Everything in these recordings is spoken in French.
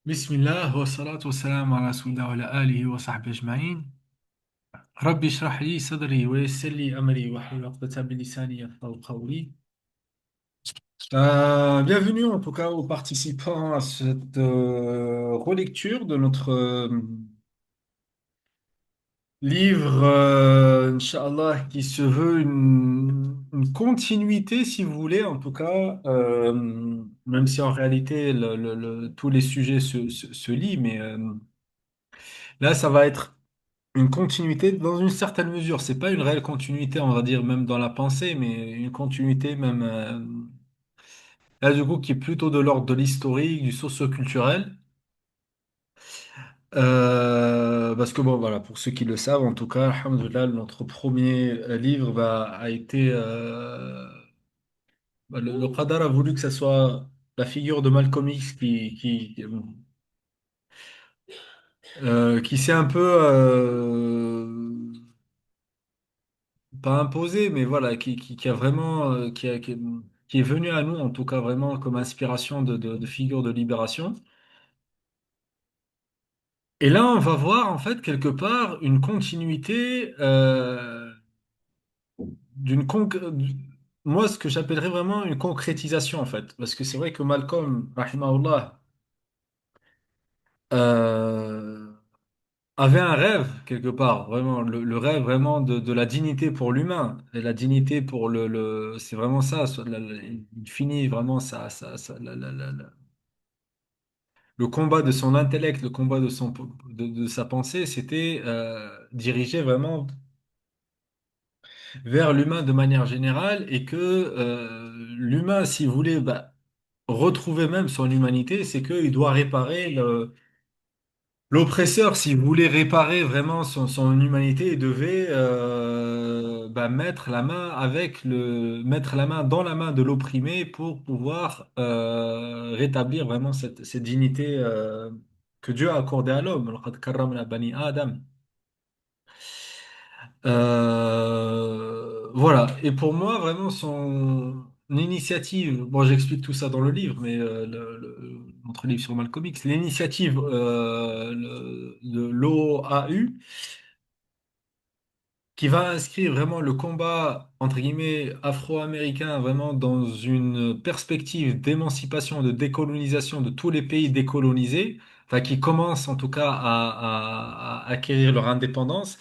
بسم الله والصلاة والسلام على رسول الله وعلى آله وصحبه أجمعين. ربي اشرح لي صدري ويسر لي أمري واحلل عقدة من لساني يفقهوا قولي. Bienvenue en tout cas aux participants à cette relecture de notre livre, Inch'Allah, qui se veut une continuité, si vous voulez, en tout cas, même si en réalité tous les sujets se lient, mais là, ça va être une continuité dans une certaine mesure. C'est pas une réelle continuité, on va dire, même dans la pensée, mais une continuité même, là, du coup, qui est plutôt de l'ordre de l'historique, du socio-culturel. Parce que bon, voilà, pour ceux qui le savent, en tout cas, alhamdoulilah, notre premier livre a été, le Qadar a voulu que ça soit la figure de Malcolm X qui s'est un peu, pas imposé, mais voilà, qui a vraiment, qui est venu à nous, en tout cas vraiment comme inspiration de figure de libération. Et là, on va voir en fait quelque part une continuité d'une moi ce que j'appellerais vraiment une concrétisation en fait, parce que c'est vrai que Malcolm, rahimahullah, euh, avait un rêve quelque part, vraiment le rêve vraiment de la dignité pour l'humain et la dignité pour c'est vraiment ça, il finit vraiment le combat de son intellect, le combat de sa pensée, c'était dirigé vraiment vers l'humain de manière générale et que l'humain, s'il voulait retrouver même son humanité, c'est qu'il doit réparer l'oppresseur, s'il voulait réparer vraiment son humanité, il devait mettre la main dans la main de l'opprimé pour pouvoir rétablir vraiment cette dignité que Dieu a accordée à l'homme. لقد كرمنا بني آدم. Voilà. Et pour moi, vraiment, son initiative, bon, j'explique tout ça dans le livre, mais notre livre sur Malcolm X, l'initiative de l'OAU, qui va inscrire vraiment le combat, entre guillemets, afro-américain, vraiment dans une perspective d'émancipation, de décolonisation de tous les pays décolonisés, enfin, qui commencent en tout cas à acquérir leur indépendance.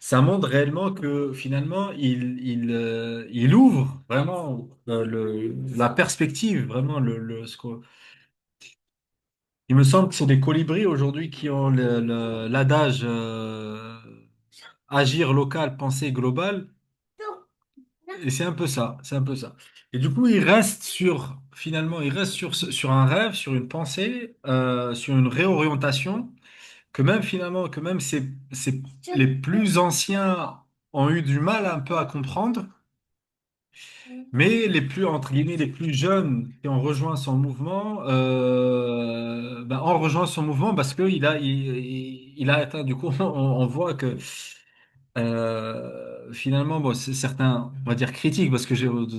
Ça montre réellement que finalement, il ouvre vraiment la perspective, vraiment il me semble que ce sont des colibris aujourd'hui qui ont l'adage agir local, penser global. Et c'est un peu ça, c'est un peu ça. Et du coup, finalement, il reste sur un rêve, sur une pensée, sur une réorientation, que même les plus anciens ont eu du mal un peu à comprendre, mais les plus, entre guillemets, les plus jeunes qui ont rejoint son mouvement, ont rejoint son mouvement parce il a atteint, du coup, on voit que finalement, bon, c'est certains, on va dire critiques, parce que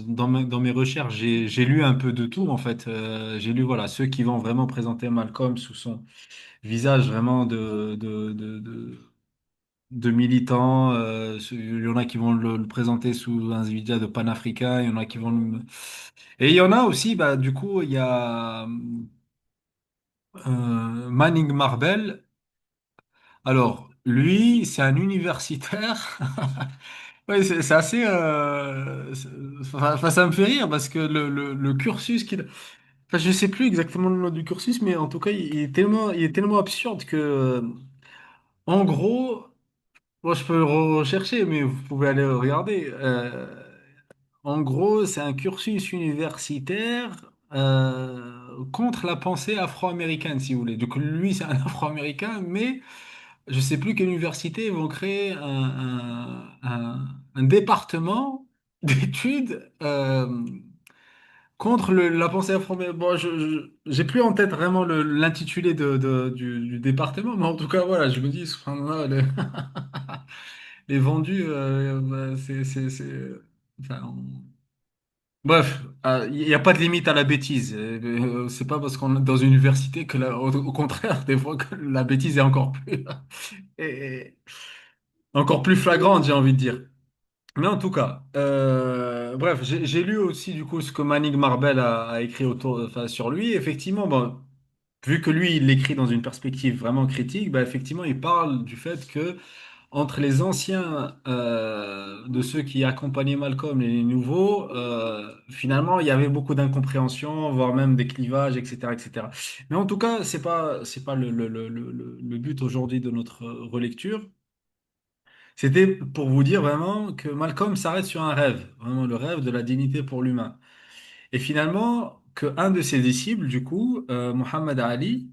dans mes recherches, j'ai lu un peu de tout, en fait. J'ai lu, voilà, ceux qui vont vraiment présenter Malcolm sous son visage vraiment de militant. Il y en a qui vont le présenter sous un visage de panafricain, il y en a qui vont Et il y en a aussi, bah, du coup, il y a Manning Marvel. Alors, lui, c'est un universitaire. Oui, c'est assez. Ça me fait rire parce que le cursus qu'il. Enfin, je sais plus exactement le nom du cursus, mais en tout cas, il est tellement absurde que, en gros, moi je peux le rechercher, mais vous pouvez aller regarder. En gros, c'est un cursus universitaire contre la pensée afro-américaine, si vous voulez. Donc, lui, c'est un afro-américain, mais je sais plus quelle université vont créer un département d'études contre la pensée afro-américaine. Bon, j'ai plus en tête vraiment l'intitulé du département, mais en tout cas, voilà, je me dis, subhanallah, les vendus, enfin, Bref, il n'y a pas de limite à la bêtise. C'est pas parce qu'on est dans une université que, au contraire, des fois, que la bêtise est encore plus, est encore plus flagrante, j'ai envie de dire. Mais en tout cas, bref, j'ai lu aussi du coup ce que Manning Martel a écrit enfin, sur lui. Effectivement, bon, vu que lui, il l'écrit dans une perspective vraiment critique, bah, effectivement, il parle du fait que entre les anciens de ceux qui accompagnaient Malcolm et les nouveaux, finalement, il y avait beaucoup d'incompréhension, voire même des clivages, etc., etc. Mais en tout cas, c'est pas le but aujourd'hui de notre relecture. C'était pour vous dire vraiment que Malcolm s'arrête sur un rêve, vraiment le rêve de la dignité pour l'humain. Et finalement, qu'un de ses disciples, du coup, Muhammad Ali,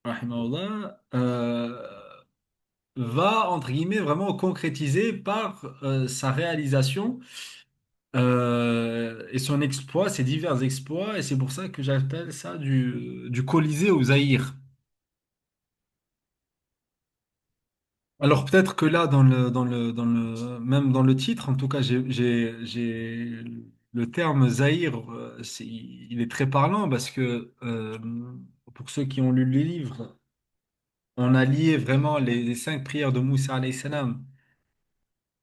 rahimahullah, va, entre guillemets, vraiment concrétiser par sa réalisation et son exploit, ses divers exploits, et c'est pour ça que j'appelle ça du Colisée au Zaïre. Alors peut-être que là, même dans le titre, en tout cas, le terme Zahir, il est très parlant parce que pour ceux qui ont lu les livres, on a lié vraiment les cinq prières de Moussa alayhi salam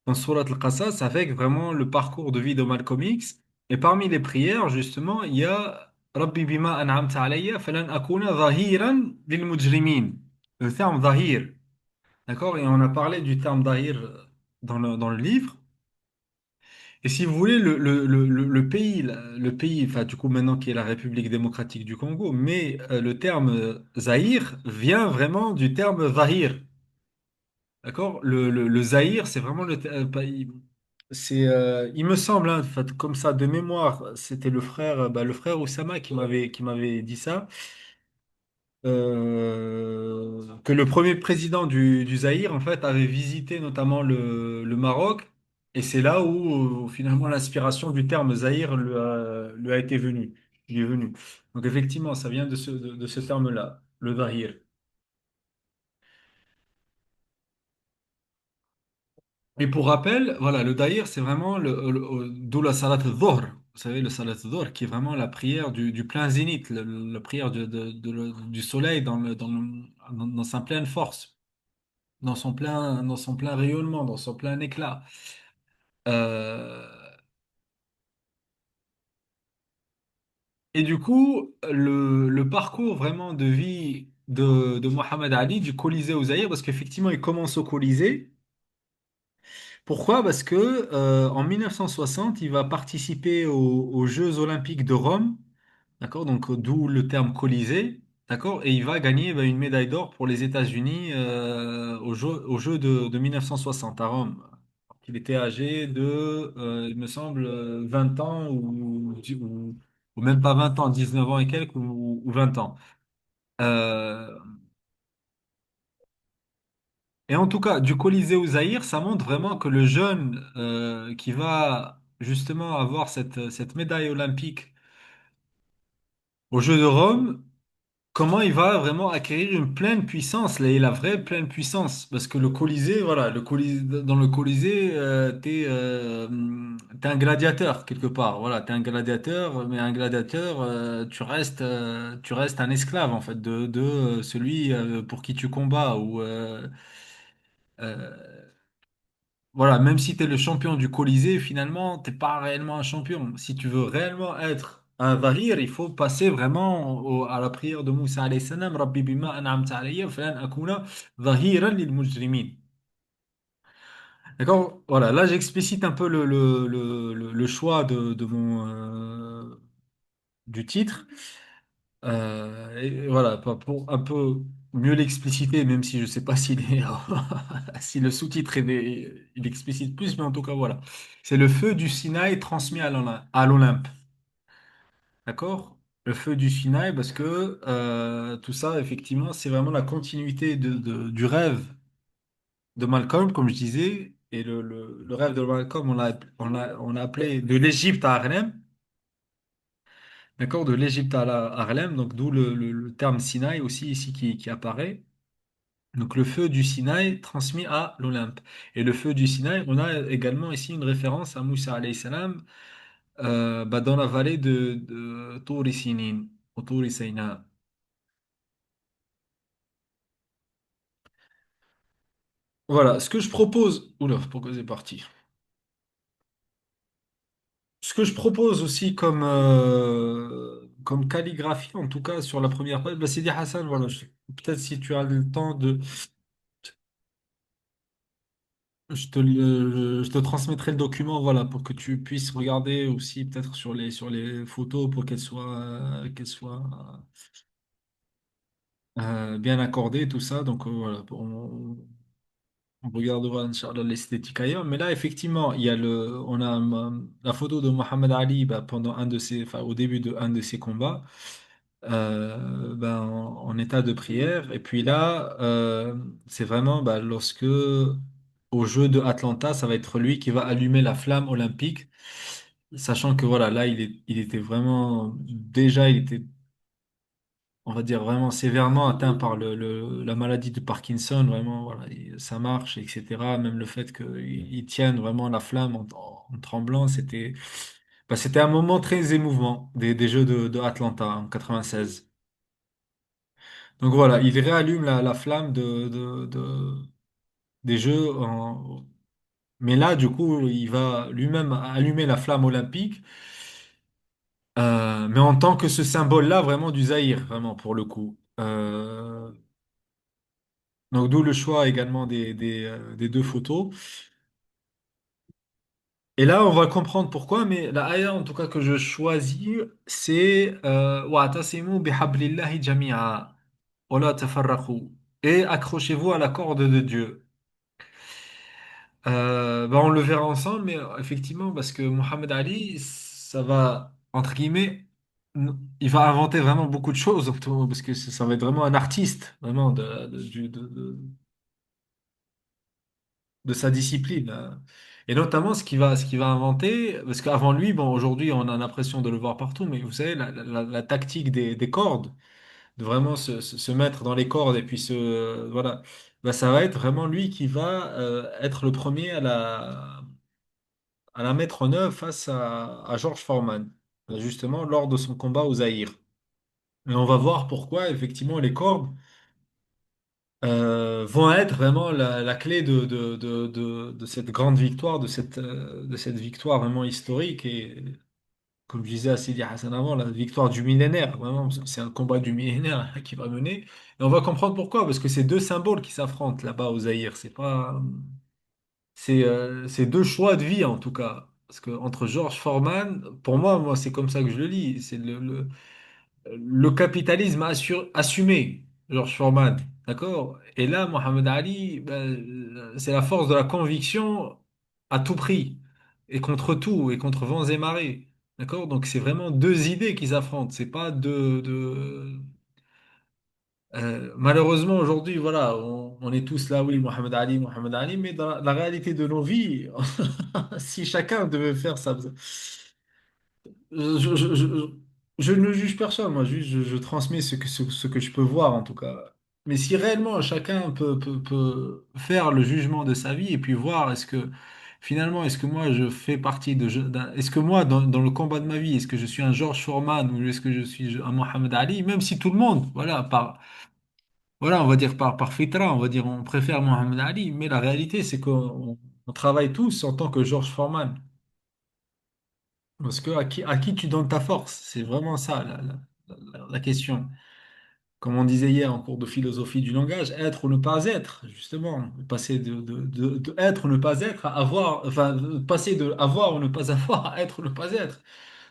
dans Surat al-Qasas avec vraiment le parcours de vie de Malcolm X. Et parmi les prières, justement, il y a Rabbi bima an'amta alayya falan akuna zahiran lil mujrimin. Le terme Zahir. D'accord? Et on a parlé du terme d'Ahir dans le livre. Et si vous voulez, le pays, le pays, enfin, du coup, maintenant qui est la République démocratique du Congo, mais le terme Zaïre vient vraiment du terme Zahir. D'accord? Le Zaïre, c'est vraiment pays. Il me semble, hein, en fait, comme ça, de mémoire, c'était le frère Oussama qui m'avait dit ça. Que le premier président du Zaïre, en fait, avait visité notamment le Maroc, et c'est là où finalement l'inspiration du terme Zaïre lui a été venue. Lui est venue. Donc effectivement, ça vient de ce terme-là, le Zaïre. Et pour rappel, voilà, le Zaïre, c'est vraiment d'où la Salat al-Dhuhr. Vous savez, le Salat al-Dhuhr, qui est vraiment la prière du plein zénith, la prière du soleil dans sa pleine force. Dans son plein rayonnement, dans son plein éclat. Euh, et du coup, le parcours vraiment de vie de Mohamed Ali, du Colisée au Zaïre, parce qu'effectivement, il commence au Colisée. Pourquoi? Parce que en 1960, il va participer aux Jeux Olympiques de Rome, d'accord? Donc, d'où le terme Colisée, d'accord? Et il va gagner une médaille d'or pour les États-Unis aux Jeux de 1960 à Rome. Il était âgé de, il me semble, 20 ans ou même pas 20 ans, 19 ans et quelques ou 20 ans. Euh, et en tout cas, du Colisée au Zaïre, ça montre vraiment que le jeune qui va justement avoir cette médaille olympique aux Jeux de Rome, comment il va vraiment acquérir une pleine puissance, la vraie pleine puissance. Parce que le Colisée, voilà, dans le Colisée, t'es un gladiateur quelque part. Voilà, t'es un gladiateur, mais un gladiateur, tu restes un esclave en fait de celui pour qui tu combats. Euh, voilà, même si tu es le champion du Colisée, finalement, t'es pas réellement un champion. Si tu veux réellement être un Zahir, il faut passer vraiment à la prière de Moussa alayhi salam, Rabbi bima an'amta alayya, falan akuna zahiran lil mujrimin. D'accord? Voilà, là j'explicite un peu le choix du titre. Et voilà, pour un peu mieux l'expliciter, même si je sais pas si le sous-titre il explicite plus, mais en tout cas voilà. C'est le feu du Sinaï transmis à l'Olympe. D'accord? Le feu du Sinaï, parce que tout ça, effectivement, c'est vraiment la continuité du rêve de Malcolm, comme je disais. Et le rêve de Malcolm, on l'a appelé de l'Égypte à Harlem. D'accord? De l'Égypte à Harlem, donc d'où le terme Sinaï aussi ici qui apparaît. Donc le feu du Sinaï transmis à l'Olympe. Et le feu du Sinaï, on a également ici une référence à Moussa alayhi salam bah, dans la vallée de Touri Sinin, au Touri Sina. Voilà, ce que je propose. Oula, pourquoi c'est parti? Ce que je propose aussi comme calligraphie, en tout cas sur la première page, bah, Sidi Hassan, voilà, peut-être si tu as le temps de. Je te transmettrai le document, voilà, pour que tu puisses regarder aussi peut-être sur les photos pour qu'elles soient bien accordées, tout ça. Donc voilà, on regardera, Inch'Allah, l'esthétique ailleurs. Mais là, effectivement, on a la photo de Mohamed Ali bah, enfin, au début de un de ses combats, ben, en état de prière. Et puis là, c'est vraiment bah, au jeu de Atlanta, ça va être lui qui va allumer la flamme olympique. Sachant que voilà, là, il était vraiment, déjà, il était, on va dire, vraiment sévèrement atteint par la maladie de Parkinson, vraiment, voilà, ça marche, etc. Même le fait qu'il tienne vraiment la flamme en tremblant, c'était un moment très émouvant des Jeux de Atlanta en 96. Donc voilà, il réallume la flamme des Jeux, mais là, du coup, il va lui-même allumer la flamme olympique, mais en tant que ce symbole-là, vraiment du Zaïre, vraiment, pour le coup. Donc d'où le choix également des deux photos. Et là, on va comprendre pourquoi, mais la ayah en tout cas que je choisis, c'est wa'tasimu bihablillahi jami'a wa la tafarraqu. Et accrochez-vous à la corde de Dieu. Bah, on le verra ensemble, mais effectivement, parce que Mohamed Ali, ça va, entre guillemets, il va inventer vraiment beaucoup de choses, parce que ça va être vraiment un artiste, vraiment, de sa discipline. Et notamment ce qu'il va inventer, parce qu'avant lui, bon, aujourd'hui, on a l'impression de le voir partout, mais vous savez, la tactique des cordes, de vraiment se mettre dans les cordes et puis voilà, bah, ça va être vraiment lui qui va être le premier à la mettre en œuvre face à George Foreman, justement lors de son combat au Zaïre. Et on va voir pourquoi, effectivement, les cordes vont être vraiment la clé de cette grande victoire, de cette victoire vraiment historique. Et comme je disais à Sidi Hassan avant, la victoire du millénaire, vraiment, c'est un combat du millénaire qui va mener. Et on va comprendre pourquoi, parce que c'est deux symboles qui s'affrontent là-bas au Zaïre. C'est deux choix de vie en tout cas. Parce que entre George Foreman, pour moi, c'est comme ça que je le lis. C'est le capitalisme assumé, George Foreman. D'accord? Et là, Mohamed Ali, ben, c'est la force de la conviction à tout prix. Et contre tout, et contre vents et marées. D'accord? Donc c'est vraiment deux idées qui s'affrontent. C'est pas malheureusement, aujourd'hui, voilà, on est tous là, oui, Mohamed Ali, mais dans la réalité de nos vies, si chacun devait faire ça, je, je- je- je ne juge personne, moi, juste je transmets ce que je peux voir en tout cas. Mais si réellement chacun peut faire le jugement de sa vie et puis voir finalement, est-ce que moi je fais partie est-ce que moi, dans le combat de ma vie, est-ce que je suis un George Foreman ou est-ce que je suis un Mohamed Ali, même si tout le monde, voilà, on va dire par fitra, on va dire on préfère Mohamed Ali, mais la réalité c'est qu'on travaille tous en tant que George Foreman. Parce que à qui tu donnes ta force? C'est vraiment ça la question. Comme on disait hier en cours de philosophie du langage, être ou ne pas être, justement. Passer de être ou ne pas être à avoir, enfin, passer de avoir ou ne pas avoir à être ou ne pas être.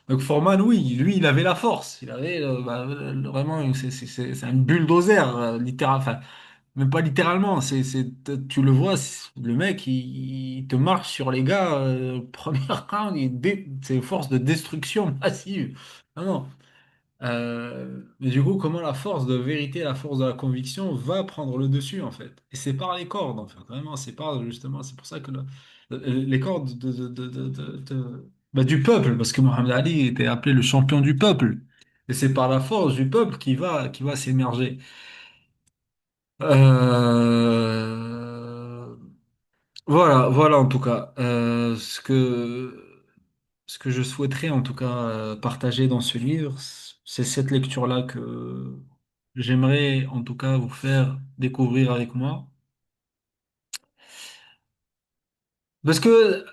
Donc Foreman, oui, lui, il avait la force. Il avait bah, vraiment, c'est un bulldozer, littéral. Enfin, même pas littéralement, tu le vois, le mec, il te marche sur les gars, première round, c'est une force de destruction massive. Vraiment. Mais du coup, comment la force de vérité, la force de la conviction va prendre le dessus, en fait. Et c'est par les cordes, en fait. Vraiment, justement, c'est pour ça que les cordes bah, du peuple, parce que Mohamed Ali était appelé le champion du peuple. Et c'est par la force du peuple qui va s'émerger. Euh, voilà, voilà en tout cas. ce que je souhaiterais en tout cas partager dans ce livre, c'est cette lecture-là que j'aimerais en tout cas vous faire découvrir avec moi. Parce que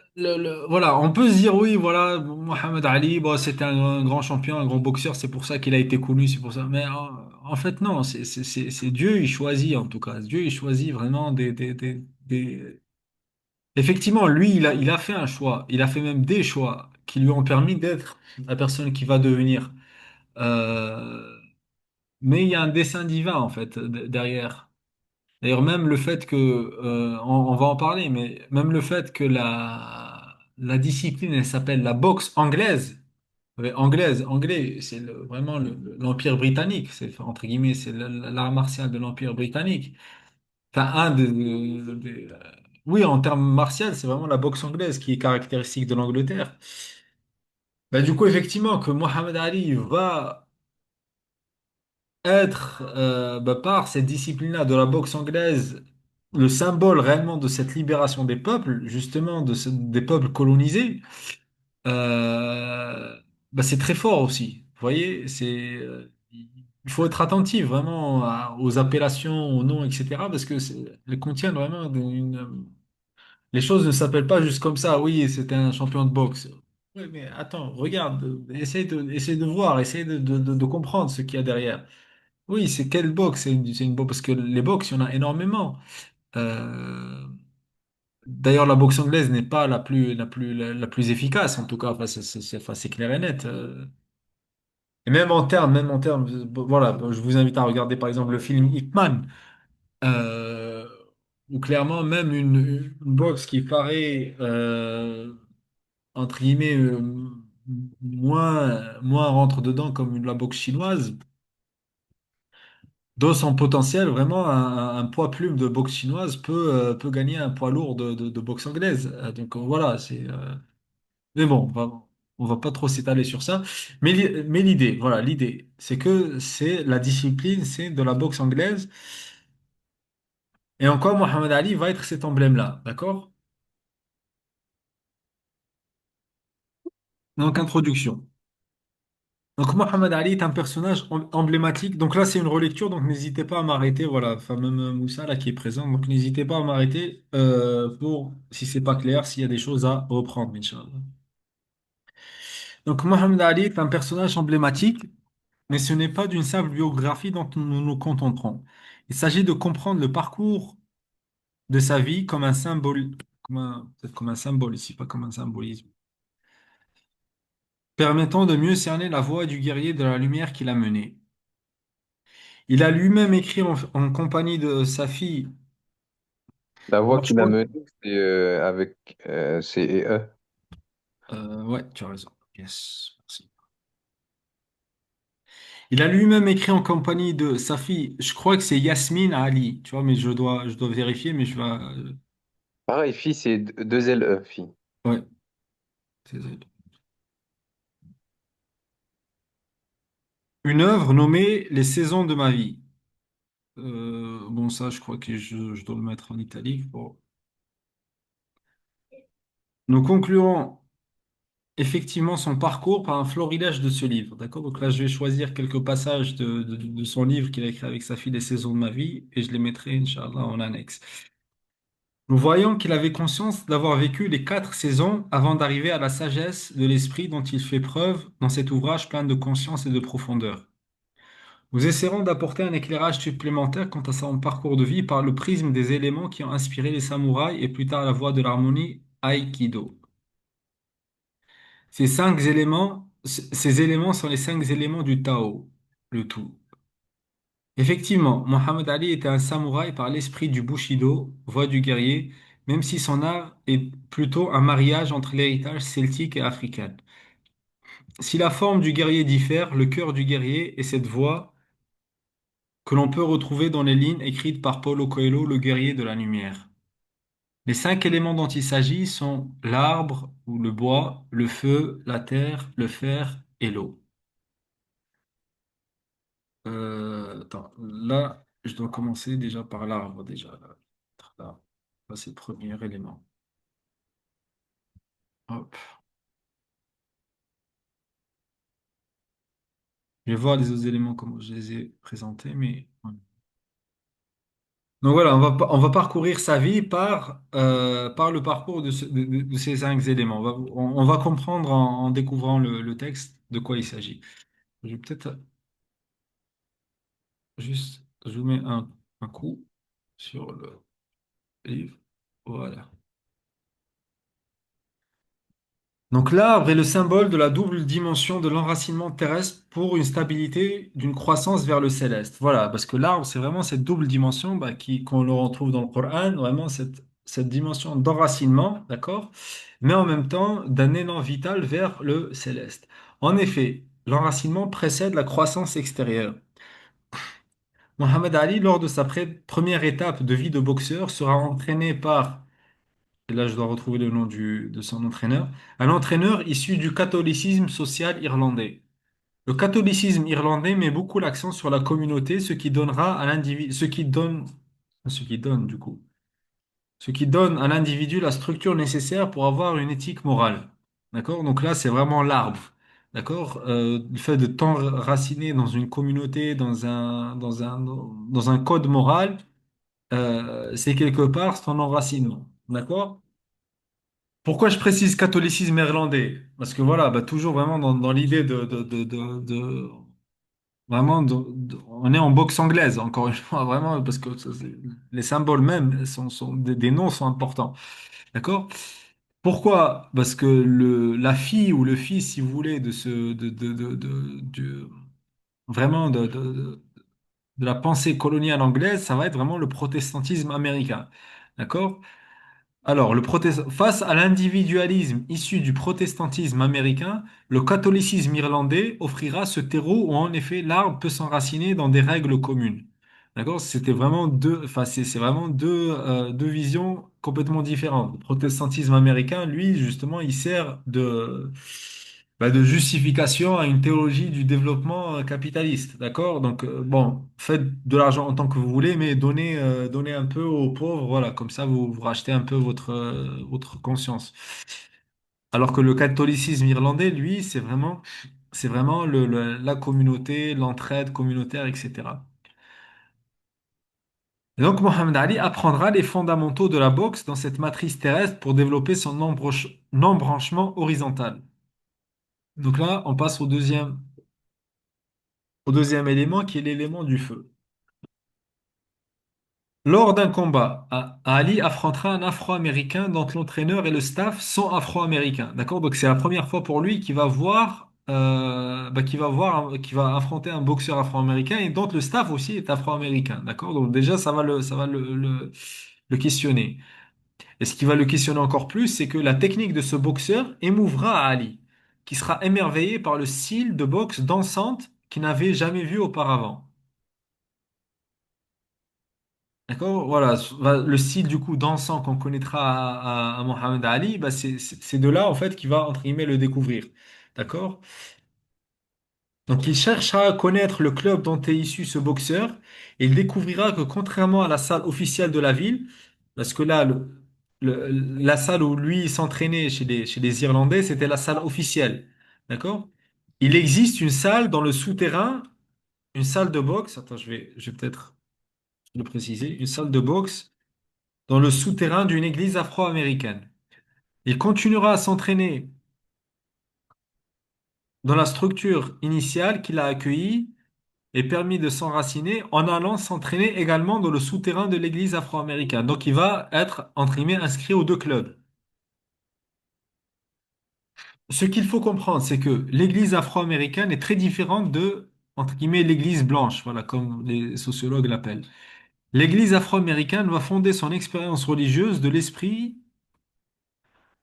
voilà, on peut se dire oui, voilà, Mohamed Ali, bon, c'était un grand champion, un grand boxeur, c'est pour ça qu'il a été connu, c'est pour ça. Mais en fait, non, c'est Dieu, il choisit en tout cas. Dieu, il choisit vraiment Effectivement, lui, il a fait un choix, il a fait même des choix qui lui ont permis d'être la personne qui va devenir. Euh, mais il y a un dessein divin en fait derrière. D'ailleurs, même le fait que, on va en parler, mais même le fait que la discipline, elle s'appelle la boxe anglaise. Anglais, c'est vraiment l'Empire britannique, c'est entre guillemets, c'est l'art martial de l'Empire britannique. Enfin, oui, en termes martial, c'est vraiment la boxe anglaise qui est caractéristique de l'Angleterre. Bah, du coup, effectivement, que Mohamed Ali va être, par cette discipline-là de la boxe anglaise, le symbole réellement de cette libération des peuples, justement, des peuples colonisés, c'est très fort aussi. Vous voyez, il faut être attentif vraiment aux appellations, aux noms, etc., parce que elles contiennent vraiment les choses ne s'appellent pas juste comme ça. Oui, c'était un champion de boxe. Oui, mais attends, regarde, essaye de voir, essaye de comprendre ce qu'il y a derrière. Oui, c'est quelle boxe? C'est une boxe, parce que les boxes, il y en a énormément. Euh, D'ailleurs, la boxe anglaise n'est pas la plus efficace, en tout cas, enfin, enfin, c'est clair et net. Et même en termes, voilà, je vous invite à regarder par exemple le film Ip Man, euh, où clairement, même une boxe qui paraît, entre guillemets, moins rentre dedans comme la boxe chinoise, dans son potentiel, vraiment, un poids plume de boxe chinoise peut gagner un poids lourd de boxe anglaise. Donc voilà, mais bon, on va pas trop s'étaler sur ça. Mais l'idée, voilà, l'idée, c'est que c'est la discipline, c'est de la boxe anglaise. Et encore, Mohamed Ali va être cet emblème-là, d'accord? Donc, introduction. Donc, Mohamed Ali est un personnage emblématique. Donc là, c'est une relecture, donc n'hésitez pas à m'arrêter. Voilà, enfin, même Moussa, là, qui est présent. Donc, n'hésitez pas à m'arrêter pour, si c'est pas clair, s'il y a des choses à reprendre, Inch'Allah. Donc, Mohamed Ali est un personnage emblématique, mais ce n'est pas d'une simple biographie dont nous nous contenterons. Il s'agit de comprendre le parcours de sa vie comme un symbole, peut-être comme un symbole ici, pas comme un symbolisme, permettant de mieux cerner la voie du guerrier de la lumière qu'il a menée. Il a lui-même écrit en compagnie de sa fille. La voie Alors, je qu'il a crois. menée, c'est avec C et E. Ouais, tu as raison. Yes, merci. Il a lui-même écrit en compagnie de sa fille. Je crois que c'est Yasmine Ali. Tu vois, mais je dois vérifier, mais je vais. Pareil, fille, c'est deux L E, fille. Ouais, c'est ça. Une œuvre nommée Les saisons de ma vie. Bon, ça, je crois que je dois le mettre en italique. Bon. Nous conclurons effectivement son parcours par un florilège de ce livre. D'accord? Donc là, je vais choisir quelques passages de son livre qu'il a écrit avec sa fille, Les saisons de ma vie, et je les mettrai, Inch'Allah, en annexe. Nous voyons qu'il avait conscience d'avoir vécu les 4 saisons avant d'arriver à la sagesse de l'esprit dont il fait preuve dans cet ouvrage plein de conscience et de profondeur. Nous essaierons d'apporter un éclairage supplémentaire quant à son parcours de vie par le prisme des éléments qui ont inspiré les samouraïs et plus tard la voie de l'harmonie Aïkido. Ces éléments sont les 5 éléments du Tao, le tout. Effectivement, Mohamed Ali était un samouraï par l'esprit du Bushido, voie du guerrier, même si son art est plutôt un mariage entre l'héritage celtique et africain. Si la forme du guerrier diffère, le cœur du guerrier est cette voie que l'on peut retrouver dans les lignes écrites par Paulo Coelho, le guerrier de la lumière. Les 5 éléments dont il s'agit sont l'arbre ou le bois, le feu, la terre, le fer et l'eau. Attends, là, je dois commencer déjà par l'arbre, déjà. Là, là, c'est le premier élément. Hop. Je vais voir les autres éléments comme je les ai présentés, mais voilà. Donc voilà, on va parcourir sa vie par le parcours de ces cinq éléments. On va comprendre en découvrant le texte de quoi il s'agit. Je vais peut-être juste, je vous mets un coup sur le livre. Voilà. Donc l'arbre est le symbole de la double dimension de l'enracinement terrestre pour une stabilité d'une croissance vers le céleste. Voilà, parce que l'arbre, c'est vraiment cette double dimension bah, qu'on le retrouve dans le Coran, vraiment cette dimension d'enracinement, d'accord? Mais en même temps d'un élan vital vers le céleste. En effet, l'enracinement précède la croissance extérieure. Mohamed Ali, lors de sa première étape de vie de boxeur, sera entraîné par, et là je dois retrouver le nom de son entraîneur, un entraîneur issu du catholicisme social irlandais. Le catholicisme irlandais met beaucoup l'accent sur la communauté, ce qui donnera à l'individu, ce qui donne du coup, ce qui donne à l'individu la structure nécessaire pour avoir une éthique morale. D'accord? Donc là, c'est vraiment l'arbre. D'accord? Le fait de t'enraciner dans une communauté, dans un code moral, c'est quelque part ton enracinement. D'accord? Pourquoi je précise catholicisme irlandais? Parce que voilà, bah, toujours vraiment dans l'idée vraiment, on est en boxe anglaise, encore une fois, vraiment, parce que les symboles même des noms sont importants. D'accord? Pourquoi? Parce que la fille ou le fils, si vous voulez, vraiment de la pensée coloniale anglaise, ça va être vraiment le protestantisme américain. D'accord? Alors, face à l'individualisme issu du protestantisme américain, le catholicisme irlandais offrira ce terreau où en effet l'arbre peut s'enraciner dans des règles communes. D'accord? C'était vraiment c'est vraiment deux visions complètement différentes. Le protestantisme américain, lui, justement, il sert de justification à une théologie du développement capitaliste. D'accord? Donc, bon, faites de l'argent en tant que vous voulez, mais donnez un peu aux pauvres, voilà, comme ça vous rachetez un peu votre conscience. Alors que le catholicisme irlandais, lui, c'est vraiment la communauté, l'entraide communautaire, etc. Et donc, Mohamed Ali apprendra les fondamentaux de la boxe dans cette matrice terrestre pour développer son embranchement horizontal. Donc là, on passe au deuxième élément qui est l'élément du feu. Lors d'un combat, Ali affrontera un Afro-Américain dont l'entraîneur et le staff sont Afro-Américains. D'accord? Donc c'est la première fois pour lui qu'il va affronter un boxeur Afro-Américain et dont le staff aussi est Afro-Américain. D'accord? Donc déjà ça va le questionner. Et ce qui va le questionner encore plus, c'est que la technique de ce boxeur émouvra Ali, qui sera émerveillé par le style de boxe dansante qu'il n'avait jamais vu auparavant. D'accord? Voilà, le style du coup dansant qu'on connaîtra à Mohamed Ali, bah, c'est de là en fait qu'il va entre guillemets le découvrir. D'accord? Donc il cherchera à connaître le club dont est issu ce boxeur et il découvrira que contrairement à la salle officielle de la ville, parce que là la salle où lui s'entraînait chez les Irlandais, c'était la salle officielle. D'accord? Il existe une salle dans le souterrain, une salle de boxe. Attends, je vais peut-être le préciser, une salle de boxe dans le souterrain d'une église afro-américaine. Il continuera à s'entraîner dans la structure initiale qui l'a accueilli et permis de s'enraciner en allant s'entraîner également dans le souterrain de l'église afro-américaine. Donc il va être, entre guillemets, inscrit aux deux clubs. Ce qu'il faut comprendre, c'est que l'église afro-américaine est très différente de, entre guillemets, l'église blanche, voilà, comme les sociologues l'appellent. L'église afro-américaine va fonder son expérience religieuse de l'esprit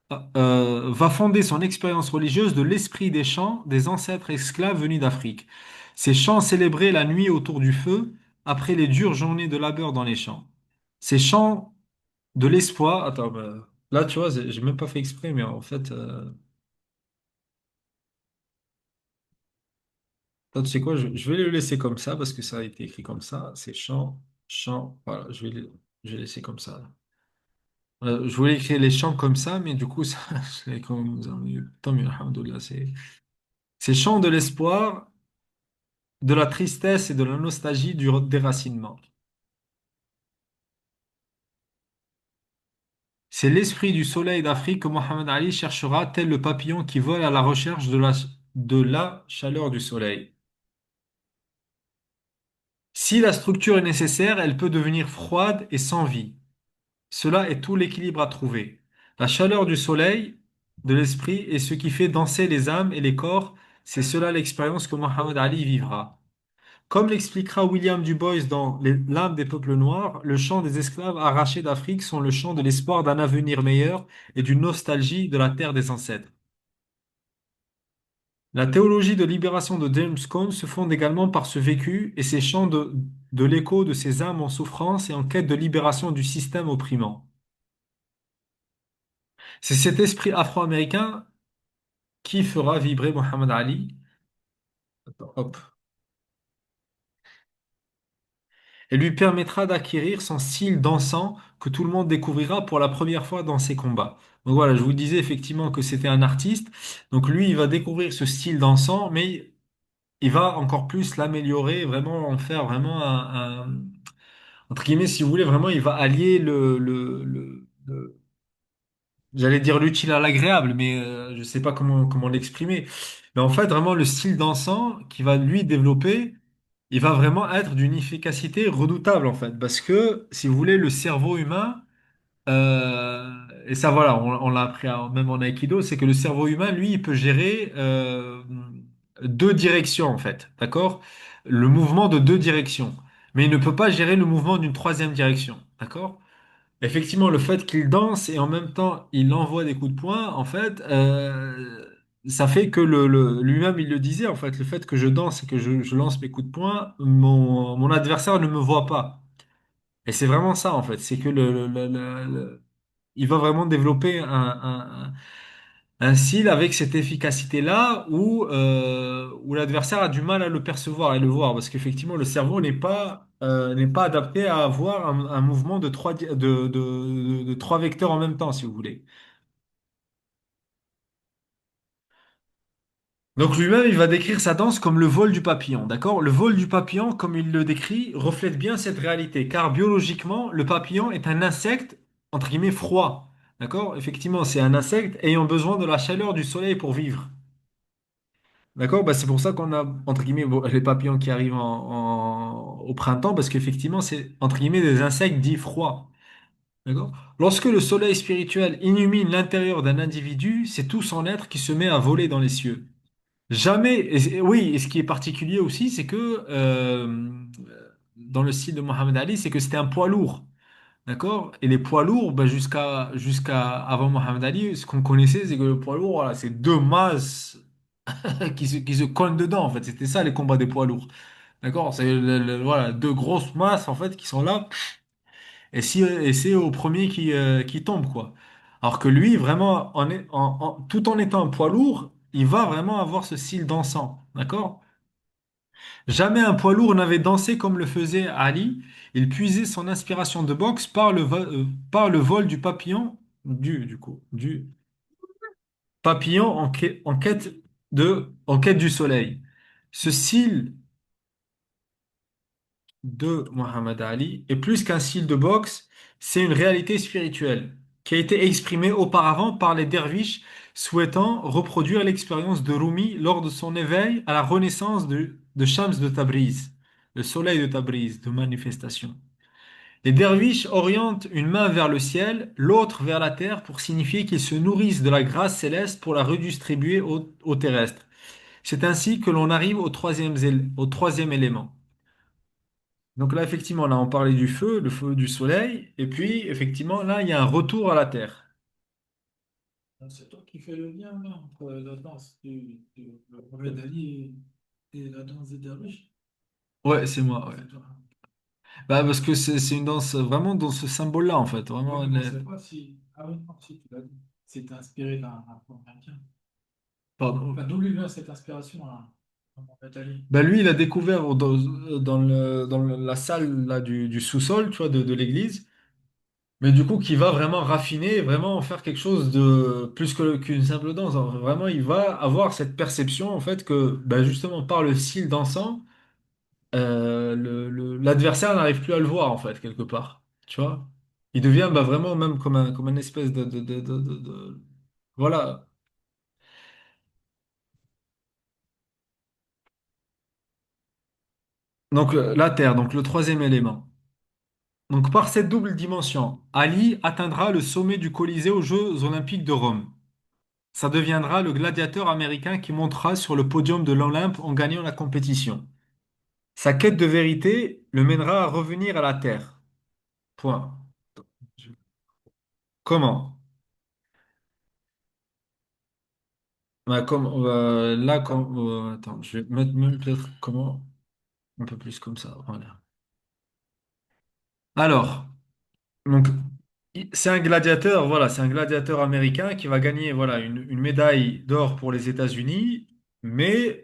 va fonder son expérience religieuse de l'esprit des chants des ancêtres esclaves venus d'Afrique. Ces chants célébraient la nuit autour du feu, après les dures journées de labeur dans les champs. Ces chants de l'espoir. Attends, bah, là, tu vois, j'ai même pas fait exprès, mais en fait, attends, tu sais quoi, je vais le laisser comme ça parce que ça a été écrit comme ça. Ces chants, chants, voilà, je vais laisser comme ça. Je voulais écrire les chants comme ça, mais du coup, ça, c'est comme, tant mieux, alhamdoulilah, c'est chants de l'espoir. de la tristesse et de la nostalgie du déracinement. C'est l'esprit du soleil d'Afrique que Mohamed Ali cherchera, tel le papillon qui vole à la recherche de la chaleur du soleil. Si la structure est nécessaire, elle peut devenir froide et sans vie. Cela est tout l'équilibre à trouver. La chaleur du soleil, de l'esprit, est ce qui fait danser les âmes et les corps. C'est cela l'expérience que Mohamed Ali vivra. Comme l'expliquera William Du Bois dans L'âme des peuples noirs, le chant des esclaves arrachés d'Afrique sont le chant de l'espoir d'un avenir meilleur et d'une nostalgie de la terre des ancêtres. La théologie de libération de James Cone se fonde également par ce vécu et ces chants de l'écho de ces âmes en souffrance et en quête de libération du système opprimant. C'est cet esprit afro-américain qui fera vibrer Mohamed Ali. Attends, hop. Et lui permettra d'acquérir son style dansant que tout le monde découvrira pour la première fois dans ses combats. Donc voilà, je vous disais effectivement que c'était un artiste. Donc lui, il va découvrir ce style dansant, mais il va encore plus l'améliorer, vraiment en faire vraiment entre guillemets, si vous voulez, vraiment, il va allier j'allais dire l'utile à l'agréable, mais je sais pas comment l'exprimer. Mais en fait, vraiment, le style dansant qu'il va lui développer, il va vraiment être d'une efficacité redoutable, en fait. Parce que, si vous voulez, le cerveau humain, et ça, voilà, on l'a appris même en Aikido, c'est que le cerveau humain, lui, il peut gérer deux directions, en fait. D'accord? Le mouvement de deux directions. Mais il ne peut pas gérer le mouvement d'une troisième direction. D'accord? Effectivement, le fait qu'il danse et en même temps il envoie des coups de poing, en fait, ça fait que lui-même il le disait, en fait, le fait que je danse et que je lance mes coups de poing, mon adversaire ne me voit pas. Et c'est vraiment ça, en fait, c'est que il va vraiment développer un style avec cette efficacité-là où l'adversaire a du mal à le percevoir et le voir, parce qu'effectivement, le cerveau n'est pas adapté à avoir un mouvement de trois vecteurs en même temps, si vous voulez. Donc lui-même, il va décrire sa danse comme le vol du papillon, d'accord? Le vol du papillon, comme il le décrit, reflète bien cette réalité, car biologiquement, le papillon est un insecte, entre guillemets, froid, d'accord? Effectivement, c'est un insecte ayant besoin de la chaleur du soleil pour vivre. D'accord? Bah, c'est pour ça qu'on a, entre guillemets, bon, les papillons qui arrivent au printemps, parce qu'effectivement, c'est, entre guillemets, des insectes dits froids. D'accord? Lorsque le soleil spirituel illumine l'intérieur d'un individu, c'est tout son être qui se met à voler dans les cieux. Jamais, oui, et ce qui est particulier aussi, c'est que dans le style de Mohamed Ali, c'est que c'était un poids lourd. D'accord? Et les poids lourds, bah, jusqu'à avant Mohamed Ali, ce qu'on connaissait, c'est que le poids lourd, voilà, c'est deux masses qui se cognent dedans, en fait. C'était ça les combats des poids lourds. D'accord? C'est voilà, deux grosses masses, en fait, qui sont là, et c'est au premier qui tombe, quoi. Alors que lui, vraiment, tout en étant un poids lourd, il va vraiment avoir ce style dansant. D'accord? Jamais un poids lourd n'avait dansé comme le faisait Ali. Il puisait son inspiration de boxe par le vol du papillon, du papillon en quête du soleil. Ce style de Muhammad Ali est plus qu'un style de boxe, c'est une réalité spirituelle qui a été exprimée auparavant par les derviches souhaitant reproduire l'expérience de Rumi lors de son éveil à la renaissance de Shams de Tabriz, le soleil de Tabriz, de manifestation. Les derviches orientent une main vers le ciel, l'autre vers la terre pour signifier qu'ils se nourrissent de la grâce céleste pour la redistribuer au terrestre. C'est ainsi que l'on arrive au troisième élément. Donc là, effectivement, là, on parlait du feu, le feu du soleil, et puis, effectivement, là, il y a un retour à la terre. C'est toi qui fais le lien là, entre la danse du Mohamed Ali et la danse des derviches. Ouais, c'est moi, ouais. C'est toi. Bah, parce que c'est une danse vraiment dans ce symbole-là, en fait. Oui, Vraiment, mais on ne sait pas si. Ah oui, non, si tu l'as dit. C'est inspiré d'un Afro-Américain. pardon. Enfin, d'où lui vient cette inspiration à Mohamed Ali? Bah, lui, il a découvert dans la salle là, du sous-sol, tu vois, de l'église. Mais du coup, qui va vraiment raffiner, vraiment en faire quelque chose de plus qu'une simple danse. Alors, vraiment, il va avoir cette perception, en fait, que bah, justement, par le style dansant, l'adversaire n'arrive plus à le voir, en fait, quelque part. Tu vois? Il devient bah, vraiment même comme un espèce Voilà. Donc, la Terre, donc le troisième élément. Donc, par cette double dimension, Ali atteindra le sommet du Colisée aux Jeux Olympiques de Rome. Ça deviendra le gladiateur américain qui montera sur le podium de l'Olympe en gagnant la compétition. Sa quête de vérité le mènera à revenir à la Terre. Point. Comment? Bah, attends, je vais mettre même peut-être comment? Un peu plus comme ça. Voilà. Alors, donc, c'est un gladiateur, voilà, c'est un gladiateur américain qui va gagner, voilà, une médaille d'or pour les États-Unis, mais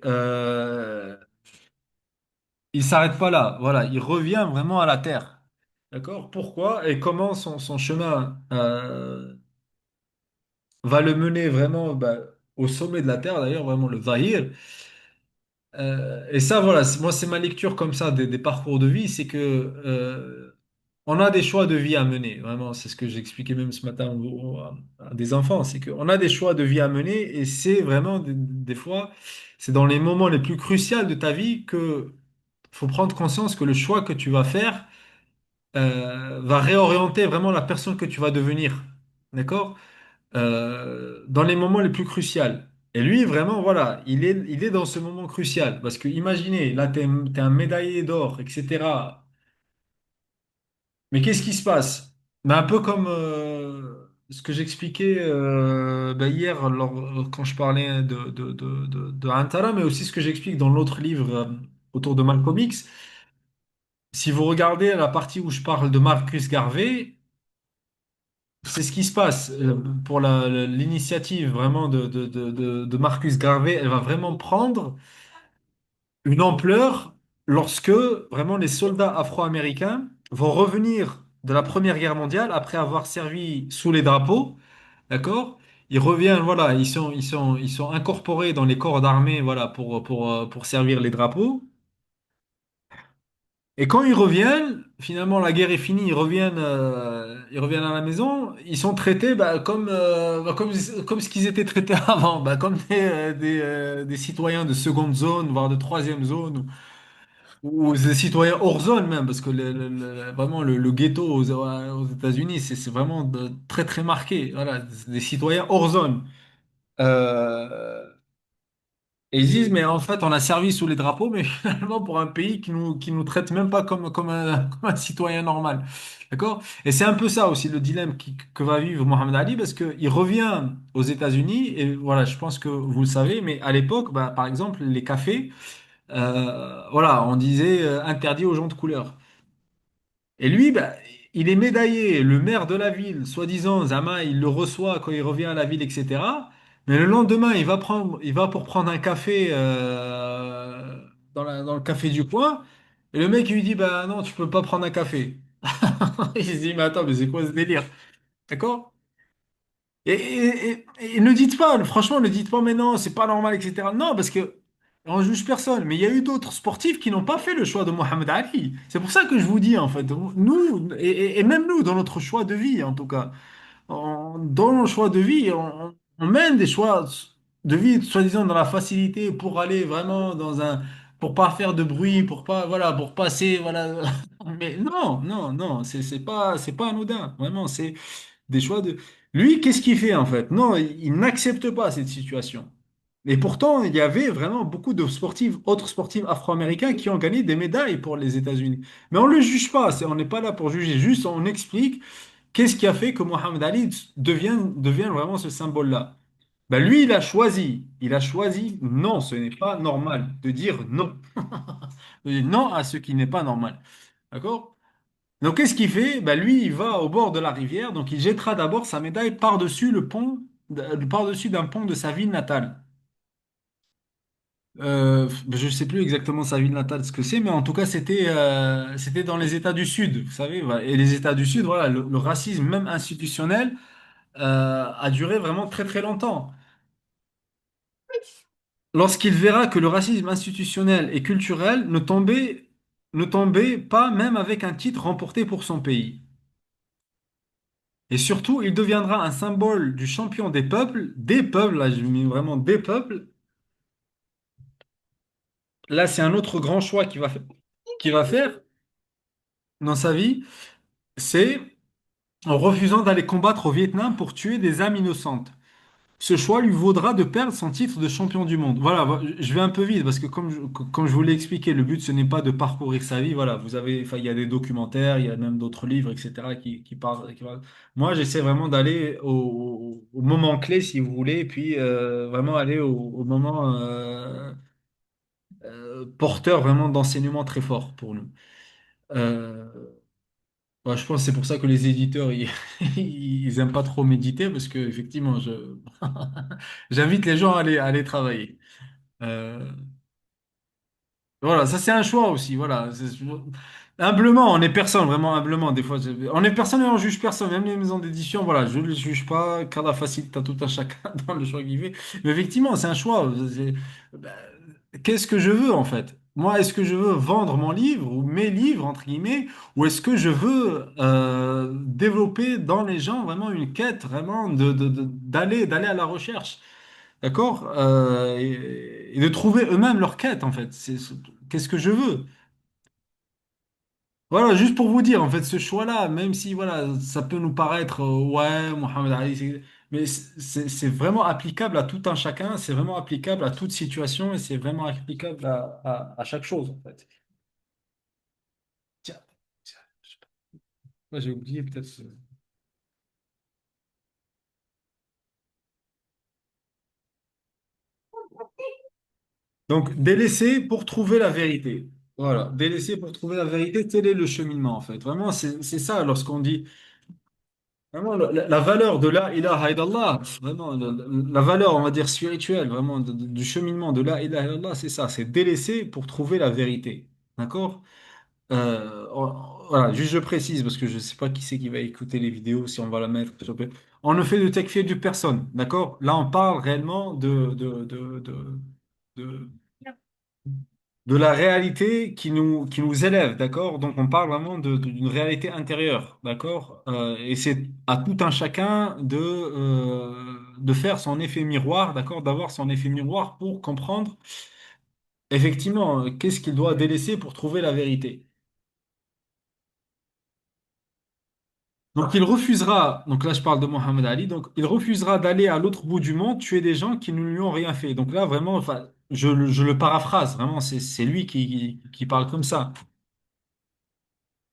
il s'arrête pas là. Voilà, il revient vraiment à la terre. D'accord? Pourquoi et comment son chemin va le mener vraiment bah, au sommet de la terre, d'ailleurs, vraiment le Zahir. Et ça, voilà, moi, c'est ma lecture comme ça des parcours de vie, c'est que on a des choix de vie à mener. Vraiment, c'est ce que j'expliquais même ce matin à des enfants, c'est qu'on a des choix de vie à mener et c'est vraiment des fois, c'est dans les moments les plus cruciaux de ta vie que faut prendre conscience que le choix que tu vas faire va réorienter vraiment la personne que tu vas devenir. D'accord? Dans les moments les plus cruciaux. Et lui, vraiment, voilà, il est dans ce moment crucial. Parce que imaginez, là, t'es un médaillé d'or, etc. Mais qu'est-ce qui se passe? Mais un peu comme ce que j'expliquais ben, hier quand je parlais de Antara, mais aussi ce que j'explique dans l'autre livre autour de Malcolm X. Si vous regardez la partie où je parle de Marcus Garvey, c'est ce qui se passe pour l'initiative vraiment de Marcus Garvey. Elle va vraiment prendre une ampleur lorsque vraiment les soldats afro-américains vont revenir de la Première Guerre mondiale après avoir servi sous les drapeaux. D'accord? Ils reviennent, voilà, ils sont incorporés dans les corps d'armée, voilà, pour servir les drapeaux. Et quand ils reviennent, finalement la guerre est finie, ils reviennent à la maison, ils sont traités bah, comme ce qu'ils étaient traités avant, bah, comme des citoyens de seconde zone, voire de troisième zone, ou des citoyens hors zone même, parce que vraiment le ghetto aux États-Unis, c'est vraiment très très marqué, voilà, des citoyens hors zone. Euh, et ils disent, mais en fait, on a servi sous les drapeaux, mais finalement pour un pays qui nous traite même pas comme un citoyen normal. D'accord? Et c'est un peu ça aussi le dilemme que va vivre Mohamed Ali, parce qu'il revient aux États-Unis, et voilà, je pense que vous le savez, mais à l'époque, bah, par exemple, les cafés, voilà, on disait interdit aux gens de couleur. Et lui, bah, il est médaillé, le maire de la ville, soi-disant, Zama, il le reçoit quand il revient à la ville, etc. Mais le lendemain, il va pour prendre un café dans le café du coin. Et le mec, il lui dit, bah non, tu peux pas prendre un café. Il se dit, mais attends, mais c'est quoi ce délire? D'accord? Et ne dites pas, franchement, ne dites pas, mais non, c'est pas normal, etc. Non, parce que on juge personne. Mais il y a eu d'autres sportifs qui n'ont pas fait le choix de Mohamed Ali. C'est pour ça que je vous dis, en fait, nous, et même nous, dans notre choix de vie, en tout cas, dans nos choix de vie, on mène des choix de vie, soi-disant, dans la facilité pour aller vraiment pour pas faire de bruit, pour pas, voilà, pour passer, voilà. Mais non, non, non, c'est pas anodin. Vraiment, c'est des choix de. Lui, qu'est-ce qu'il fait en fait? Non, il n'accepte pas cette situation. Et pourtant, il y avait vraiment beaucoup de sportifs, autres sportifs afro-américains qui ont gagné des médailles pour les États-Unis. Mais on ne le juge pas, on n'est pas là pour juger, juste on explique qu'est-ce qui a fait que Mohamed Ali devienne vraiment ce symbole-là. Ben lui, il a choisi, non, ce n'est pas normal de dire non. De dire non à ce qui n'est pas normal. D'accord? Donc, qu'est-ce qu'il fait? Ben, lui, il va au bord de la rivière, donc il jettera d'abord sa médaille par-dessus le pont, par-dessus d'un pont de sa ville natale. Je ne sais plus exactement sa ville natale, ce que c'est, mais en tout cas, c'était dans les États du Sud, vous savez. Voilà. Et les États du Sud, voilà, le racisme, même institutionnel, a duré vraiment très très longtemps. Lorsqu'il verra que le racisme institutionnel et culturel ne tombait ne tomber pas même avec un titre remporté pour son pays. Et surtout, il deviendra un symbole du champion des peuples, là je mets vraiment des peuples. Là, c'est un autre grand choix qu'il va faire dans sa vie, c'est en refusant d'aller combattre au Vietnam pour tuer des âmes innocentes. Ce choix lui vaudra de perdre son titre de champion du monde. Voilà, je vais un peu vite parce que comme je vous l'ai expliqué, le but ce n'est pas de parcourir sa vie. Voilà, vous avez, enfin, il y a des documentaires, il y a même d'autres livres, etc. qui parlent. Moi, j'essaie vraiment d'aller au moment clé, si vous voulez, et puis vraiment aller au moment porteur vraiment d'enseignement très fort pour nous. Euh, Ouais, je pense que c'est pour ça que les éditeurs, ils aiment pas trop méditer parce que effectivement, j'invite les gens à aller travailler. Euh, voilà, ça c'est un choix aussi. Voilà, humblement, on est personne, vraiment humblement. Des fois, on est personne et on juge personne. Même les maisons d'édition, voilà, je ne les juge pas. Cada facile, t'as tout un chacun dans le choix qu'il fait. Mais effectivement, c'est un choix. Ben, qu'est-ce que je veux en fait? Moi, est-ce que je veux vendre mon livre ou mes livres, entre guillemets, ou est-ce que je veux développer dans les gens vraiment une quête, vraiment d'aller à la recherche, d'accord? Et de trouver eux-mêmes leur quête, en fait. Qu'est-ce que je veux? Voilà, juste pour vous dire, en fait, ce choix-là, même si, voilà, ça peut nous paraître, ouais, Mohamed Ali, mais c'est vraiment applicable à tout un chacun, c'est vraiment applicable à toute situation et c'est vraiment applicable à chaque chose, en fait. Tiens, tiens, je sais pas, moi, j'ai oublié peut-être. Donc, délaisser pour trouver la vérité. Voilà, délaisser pour trouver la vérité, tel est le cheminement, en fait. Vraiment, c'est ça, lorsqu'on dit. Vraiment, la valeur de la ilaha illallah, vraiment, la valeur, on va dire, spirituelle, vraiment, du cheminement de la ilaha illallah, c'est ça, c'est délaisser pour trouver la vérité. D'accord? Voilà, juste je précise, parce que je ne sais pas qui c'est qui va écouter les vidéos, si on va la mettre. On ne fait de takfir du personne, d'accord? Là, on parle réellement de, de la réalité qui nous élève, d'accord? Donc on parle vraiment d'une réalité intérieure, d'accord? Et c'est à tout un chacun de faire son effet miroir, d'accord? D'avoir son effet miroir pour comprendre effectivement qu'est-ce qu'il doit délaisser pour trouver la vérité. Donc il refusera, donc là je parle de Mohamed Ali, donc il refusera d'aller à l'autre bout du monde tuer des gens qui ne lui ont rien fait. Donc là vraiment, enfin, je le paraphrase, vraiment, c'est lui qui parle comme ça.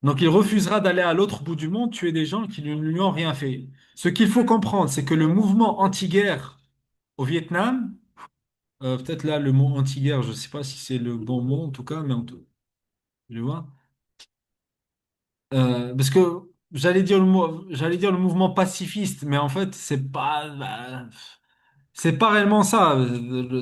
Donc il refusera d'aller à l'autre bout du monde tuer des gens qui ne lui ont rien fait. Ce qu'il faut comprendre, c'est que le mouvement anti-guerre au Vietnam, peut-être là le mot anti-guerre, je ne sais pas si c'est le bon mot en tout cas, mais je vois. Parce que j'allais dire le mouvement pacifiste, mais en fait c'est pas, c'est pas réellement ça.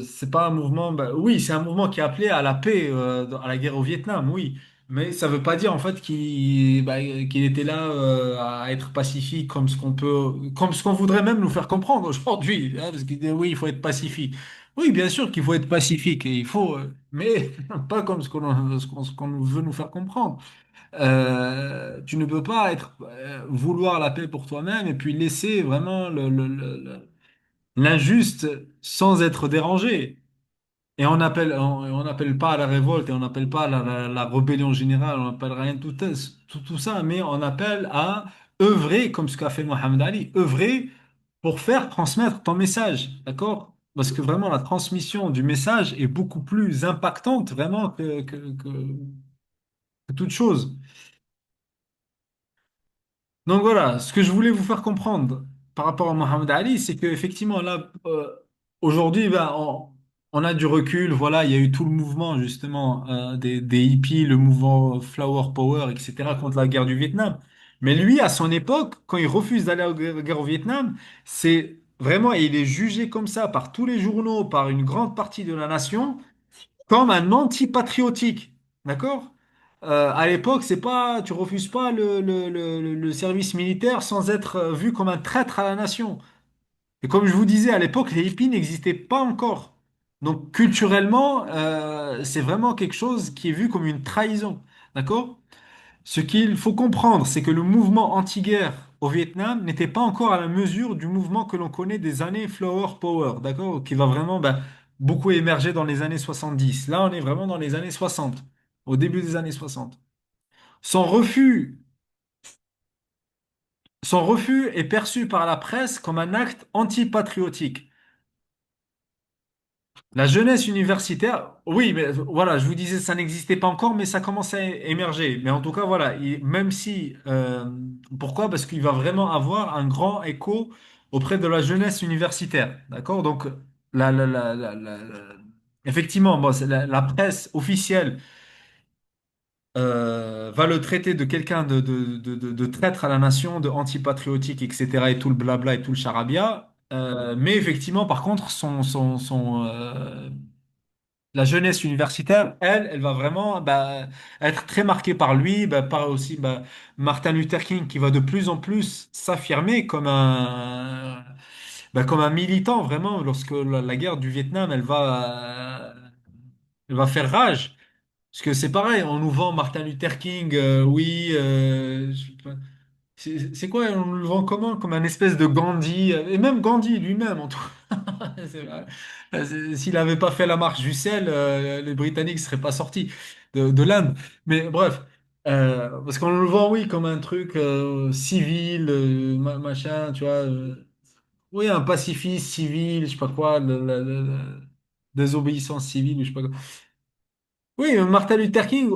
C'est pas un mouvement. Bah, oui, c'est un mouvement qui est appelé à la paix, à la guerre au Vietnam, oui. Mais ça veut pas dire en fait qu'il était là à être pacifique comme ce qu'on voudrait même nous faire comprendre aujourd'hui. Hein, parce qu'il dit oui, il faut être pacifique. Oui, bien sûr qu'il faut être pacifique et il faut, mais pas comme ce qu'on veut nous faire comprendre. Tu ne peux pas vouloir la paix pour toi-même et puis laisser vraiment l'injuste sans être dérangé. Et on n'appelle pas à la révolte et on n'appelle pas à la rébellion générale, on n'appelle rien de tout ça, mais on appelle à œuvrer, comme ce qu'a fait Mohamed Ali, œuvrer pour faire transmettre ton message, d'accord? Parce que vraiment, la transmission du message est beaucoup plus impactante, vraiment, que toute chose. Donc voilà, ce que je voulais vous faire comprendre par rapport à Mohamed Ali, c'est qu'effectivement, là, aujourd'hui, ben, on a du recul. Voilà, il y a eu tout le mouvement, justement, des hippies, le mouvement Flower Power, etc., contre la guerre du Vietnam. Mais lui, à son époque, quand il refuse d'aller à la guerre au Vietnam, c'est vraiment, et il est jugé comme ça par tous les journaux, par une grande partie de la nation comme un anti-patriotique. D'accord? À l'époque, c'est pas, tu refuses pas le service militaire sans être vu comme un traître à la nation. Et comme je vous disais, à l'époque, les hippies n'existaient pas encore. Donc, culturellement, c'est vraiment quelque chose qui est vu comme une trahison. D'accord? Ce qu'il faut comprendre, c'est que le mouvement anti-guerre au Vietnam n'était pas encore à la mesure du mouvement que l'on connaît des années Flower Power, d'accord? Qui va vraiment ben, beaucoup émerger dans les années 70. Là, on est vraiment dans les années 60, au début des années 60. Son refus, son refus est perçu par la presse comme un acte antipatriotique. La jeunesse universitaire, oui, mais voilà, je vous disais, ça n'existait pas encore, mais ça commence à émerger. Mais en tout cas, voilà, même si, pourquoi? Parce qu'il va vraiment avoir un grand écho auprès de la jeunesse universitaire, d'accord? Donc, effectivement, bon, c'est la presse officielle va le traiter de quelqu'un de traître à la nation, de antipatriotique, etc., et tout le blabla et tout le charabia. Mais effectivement, par contre, la jeunesse universitaire, elle va vraiment bah, être très marquée par lui, bah, par aussi bah, Martin Luther King qui va de plus en plus s'affirmer comme un militant vraiment lorsque la guerre du Vietnam, elle va faire rage. Parce que c'est pareil, on nous vend Martin Luther King, oui, je sais pas. C'est quoi, on nous le vend comment? Comme un espèce de Gandhi, et même Gandhi lui-même, en tout c'est vrai. S'il n'avait pas fait la marche du sel, les Britanniques ne seraient pas sortis de l'Inde. Mais bref, parce qu'on le vend, oui, comme un truc civil, machin, tu vois. Oui, un pacifiste civil, je sais pas quoi, désobéissance civile, je sais pas quoi. Oui, Martin Luther King,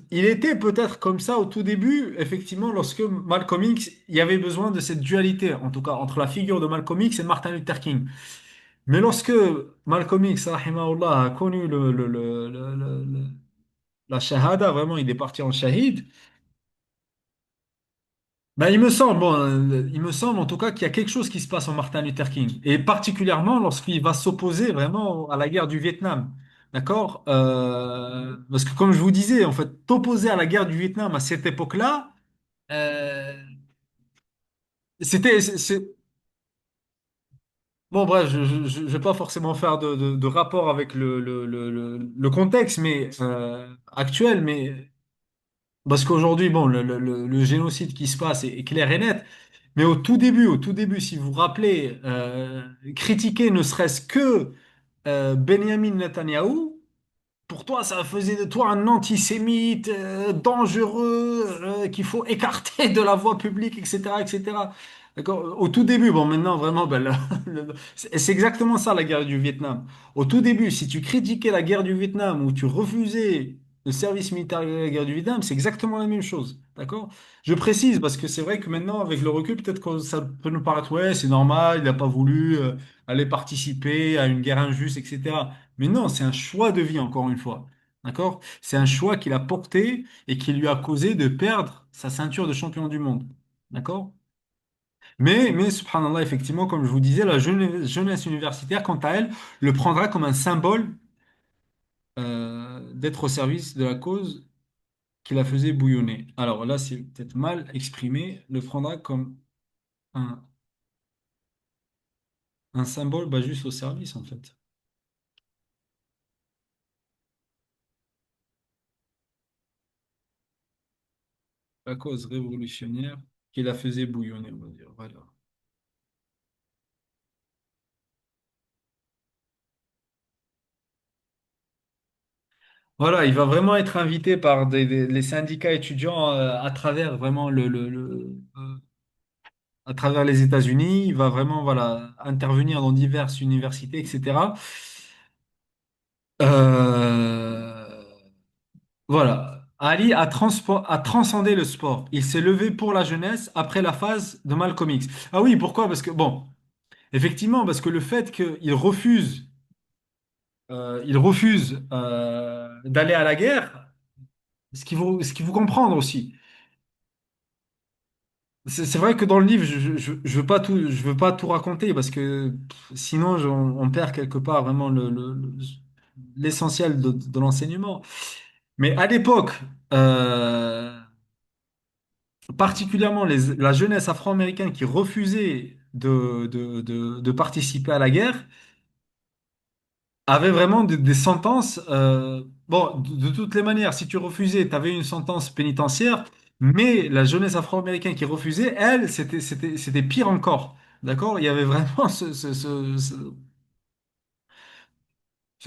il était peut-être comme ça au tout début, effectivement, lorsque Malcolm X, il y avait besoin de cette dualité, en tout cas, entre la figure de Malcolm X et Martin Luther King. Mais lorsque Malcolm X, rahimahullah, a connu la shahada, vraiment, il est parti en shahid, ben, il me semble, bon, il me semble en tout cas qu'il y a quelque chose qui se passe en Martin Luther King, et particulièrement lorsqu'il va s'opposer vraiment à la guerre du Vietnam. D'accord? Parce que comme je vous disais, en fait, t'opposer à la guerre du Vietnam à cette époque-là, euh, bon, bref, je vais pas forcément faire de rapport avec le contexte mais, actuel, mais parce qu'aujourd'hui, bon, le génocide qui se passe est clair et net. Mais au tout début, si vous vous rappelez, critiquer ne serait-ce que Benjamin Netanyahou, pour toi, ça faisait de toi un antisémite dangereux qu'il faut écarter de la voie publique, etc., etc. D'accord? Au tout début, bon, maintenant, vraiment, ben, c'est exactement ça la guerre du Vietnam. Au tout début, si tu critiquais la guerre du Vietnam ou tu refusais le service militaire de la guerre du Vietnam, c'est exactement la même chose. D'accord? Je précise parce que c'est vrai que maintenant, avec le recul, peut-être que ça peut nous paraître, ouais, c'est normal, il n'a pas voulu aller participer à une guerre injuste, etc. Mais non, c'est un choix de vie, encore une fois. D'accord? C'est un choix qu'il a porté et qui lui a causé de perdre sa ceinture de champion du monde. D'accord? Subhanallah, effectivement, comme je vous disais, la jeunesse universitaire, quant à elle, le prendra comme un symbole d'être au service de la cause qui la faisait bouillonner. Alors là, c'est peut-être mal exprimé, le prendra comme un, un symbole bah, juste au service, en fait. La cause révolutionnaire qui la faisait bouillonner, on va dire. Voilà. Voilà, il va vraiment être invité par les syndicats étudiants à travers vraiment à travers les États-Unis. Il va vraiment voilà intervenir dans diverses universités, etc. Euh, voilà. Ali a transcendé le sport. Il s'est levé pour la jeunesse après la phase de Malcolm X. Ah oui, pourquoi? Parce que bon, effectivement, parce que le fait il refuse d'aller à la guerre, ce qu'il faut comprendre aussi. C'est vrai que dans le livre, je veux pas tout raconter parce que sinon on perd quelque part vraiment l'essentiel de l'enseignement. Mais à l'époque, euh, particulièrement la jeunesse afro-américaine qui refusait de participer à la guerre, avait vraiment des sentences. bon, de toutes les manières, si tu refusais, tu avais une sentence pénitentiaire, mais la jeunesse afro-américaine qui refusait, elle, c'était pire encore. D'accord? Il y avait vraiment ce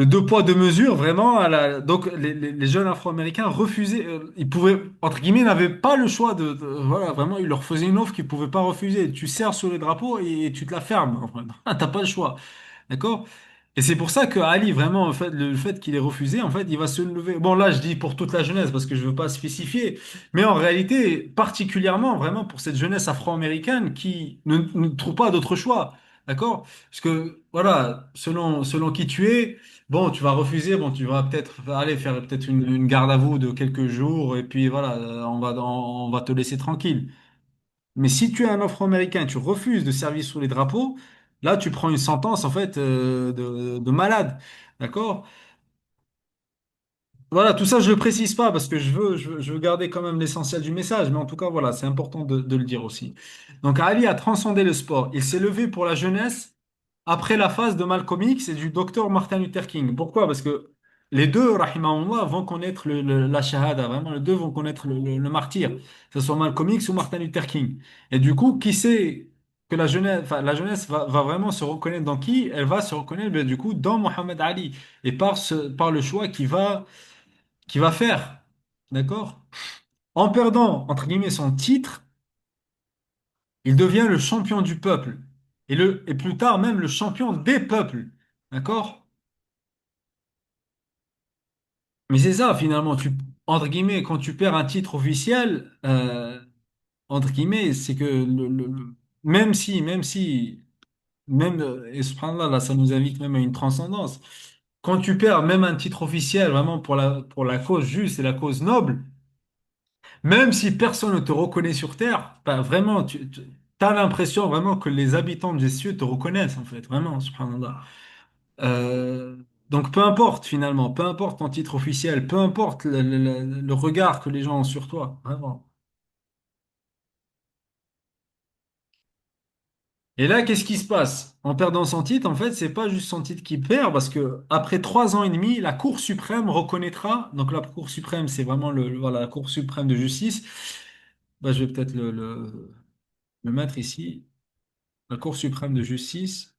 deux poids, deux mesures, vraiment. Donc, les jeunes Afro-Américains refusaient, ils pouvaient, entre guillemets, n'avaient pas le choix voilà, vraiment, ils leur faisaient une offre qu'ils ne pouvaient pas refuser. Tu sers sur les drapeaux et tu te la fermes. Enfin, t'as pas le choix. D'accord? Et c'est pour ça que Ali, vraiment, en fait, le fait qu'il ait refusé, en fait, il va se lever. Bon, là, je dis pour toute la jeunesse parce que je veux pas spécifier, mais en réalité, particulièrement, vraiment, pour cette jeunesse afro-américaine qui ne trouve pas d'autre choix. D'accord? Parce que, voilà, selon qui tu es, bon, tu vas refuser, bon, tu vas peut-être aller faire peut-être une garde à vous de quelques jours, et puis voilà, on va te laisser tranquille. Mais si tu es un Afro-Américain, tu refuses de servir sous les drapeaux, là, tu prends une sentence, en fait, de malade. D'accord? Voilà, tout ça, je le précise pas parce que je veux garder quand même l'essentiel du message, mais en tout cas, voilà, c'est important de le dire aussi. Donc, Ali a transcendé le sport. Il s'est levé pour la jeunesse après la phase de Malcolm X et du docteur Martin Luther King. Pourquoi? Parce que les deux, rahimahullah, vont connaître la shahada. Vraiment, les deux vont connaître le martyr, que ce soit Malcolm X ou Martin Luther King. Et du coup, qui sait que la jeunesse va vraiment se reconnaître dans qui? Elle va se reconnaître, ben, du coup, dans Mohamed Ali et par le choix qui va faire. D'accord? En perdant, entre guillemets, son titre, il devient le champion du peuple. Et plus tard, même le champion des peuples. D'accord? Mais c'est ça, finalement. Entre guillemets, quand tu perds un titre officiel, entre guillemets, c'est que et subhanallah, là, ça nous invite même à une transcendance. Quand tu perds même un titre officiel, vraiment pour la cause juste et la cause noble, même si personne ne te reconnaît sur Terre, bah, vraiment, tu as l'impression vraiment que les habitants des cieux te reconnaissent, en fait, vraiment, subhanallah. Euh, donc, peu importe, finalement, peu importe ton titre officiel, peu importe le regard que les gens ont sur toi, vraiment. Et là, qu'est-ce qui se passe? En perdant son titre, en fait, c'est pas juste son titre qui perd, parce que après 3 ans et demi, la Cour suprême reconnaîtra. Donc, la Cour suprême, c'est vraiment voilà, la Cour suprême de justice. Bah, je vais peut-être le mettre ici. La Cour suprême de justice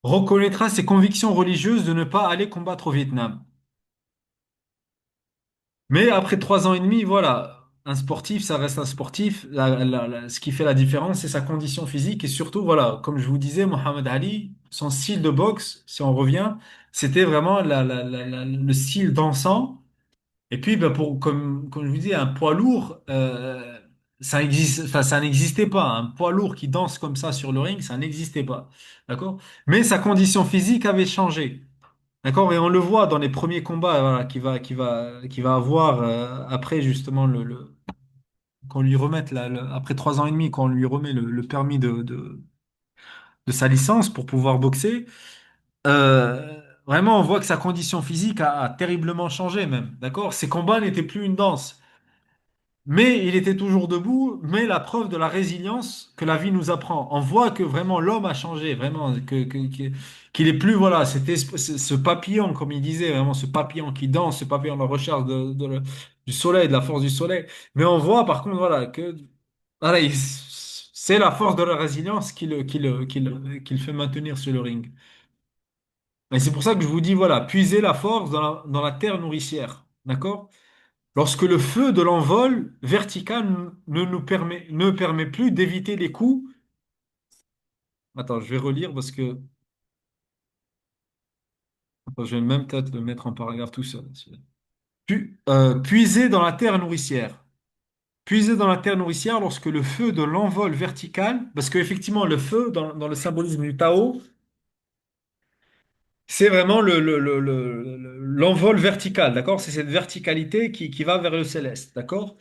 reconnaîtra ses convictions religieuses de ne pas aller combattre au Vietnam. Mais après 3 ans et demi, voilà, un sportif, ça reste un sportif. Ce qui fait la différence, c'est sa condition physique et surtout, voilà, comme je vous disais, Mohamed Ali, son style de boxe, si on revient, c'était vraiment le style dansant. Et puis, ben, comme je vous dis, un poids lourd, ça existe, enfin, ça n'existait pas. Un poids lourd qui danse comme ça sur le ring, ça n'existait pas. D'accord? Mais sa condition physique avait changé. D'accord? Et on le voit dans les premiers combats, voilà, qui va avoir après justement qu'on lui remette après 3 ans et demi, qu'on lui remet le permis de sa licence pour pouvoir boxer. Vraiment, on voit que sa condition physique a terriblement changé même. D'accord? Ses combats n'étaient plus une danse. Mais il était toujours debout, mais la preuve de la résilience que la vie nous apprend. On voit que vraiment l'homme a changé, vraiment, qu'il est plus, voilà, ce papillon, comme il disait, vraiment ce papillon qui danse, ce papillon de la recherche du soleil, de la force du soleil. Mais on voit par contre, voilà, que voilà, c'est la force de la résilience qui le fait maintenir sur le ring. Et c'est pour ça que je vous dis, voilà, puiser la force dans la terre nourricière. D'accord? Lorsque le feu de l'envol vertical ne permet plus d'éviter les coups. Attends, je vais relire parce que attends, je vais même peut-être le mettre en paragraphe tout seul. Puiser dans la terre nourricière. Puiser dans la terre nourricière lorsque le feu de l'envol vertical, parce qu'effectivement, le feu, dans le symbolisme du Tao, c'est vraiment l'envol vertical, d'accord? C'est cette verticalité qui va vers le céleste, d'accord?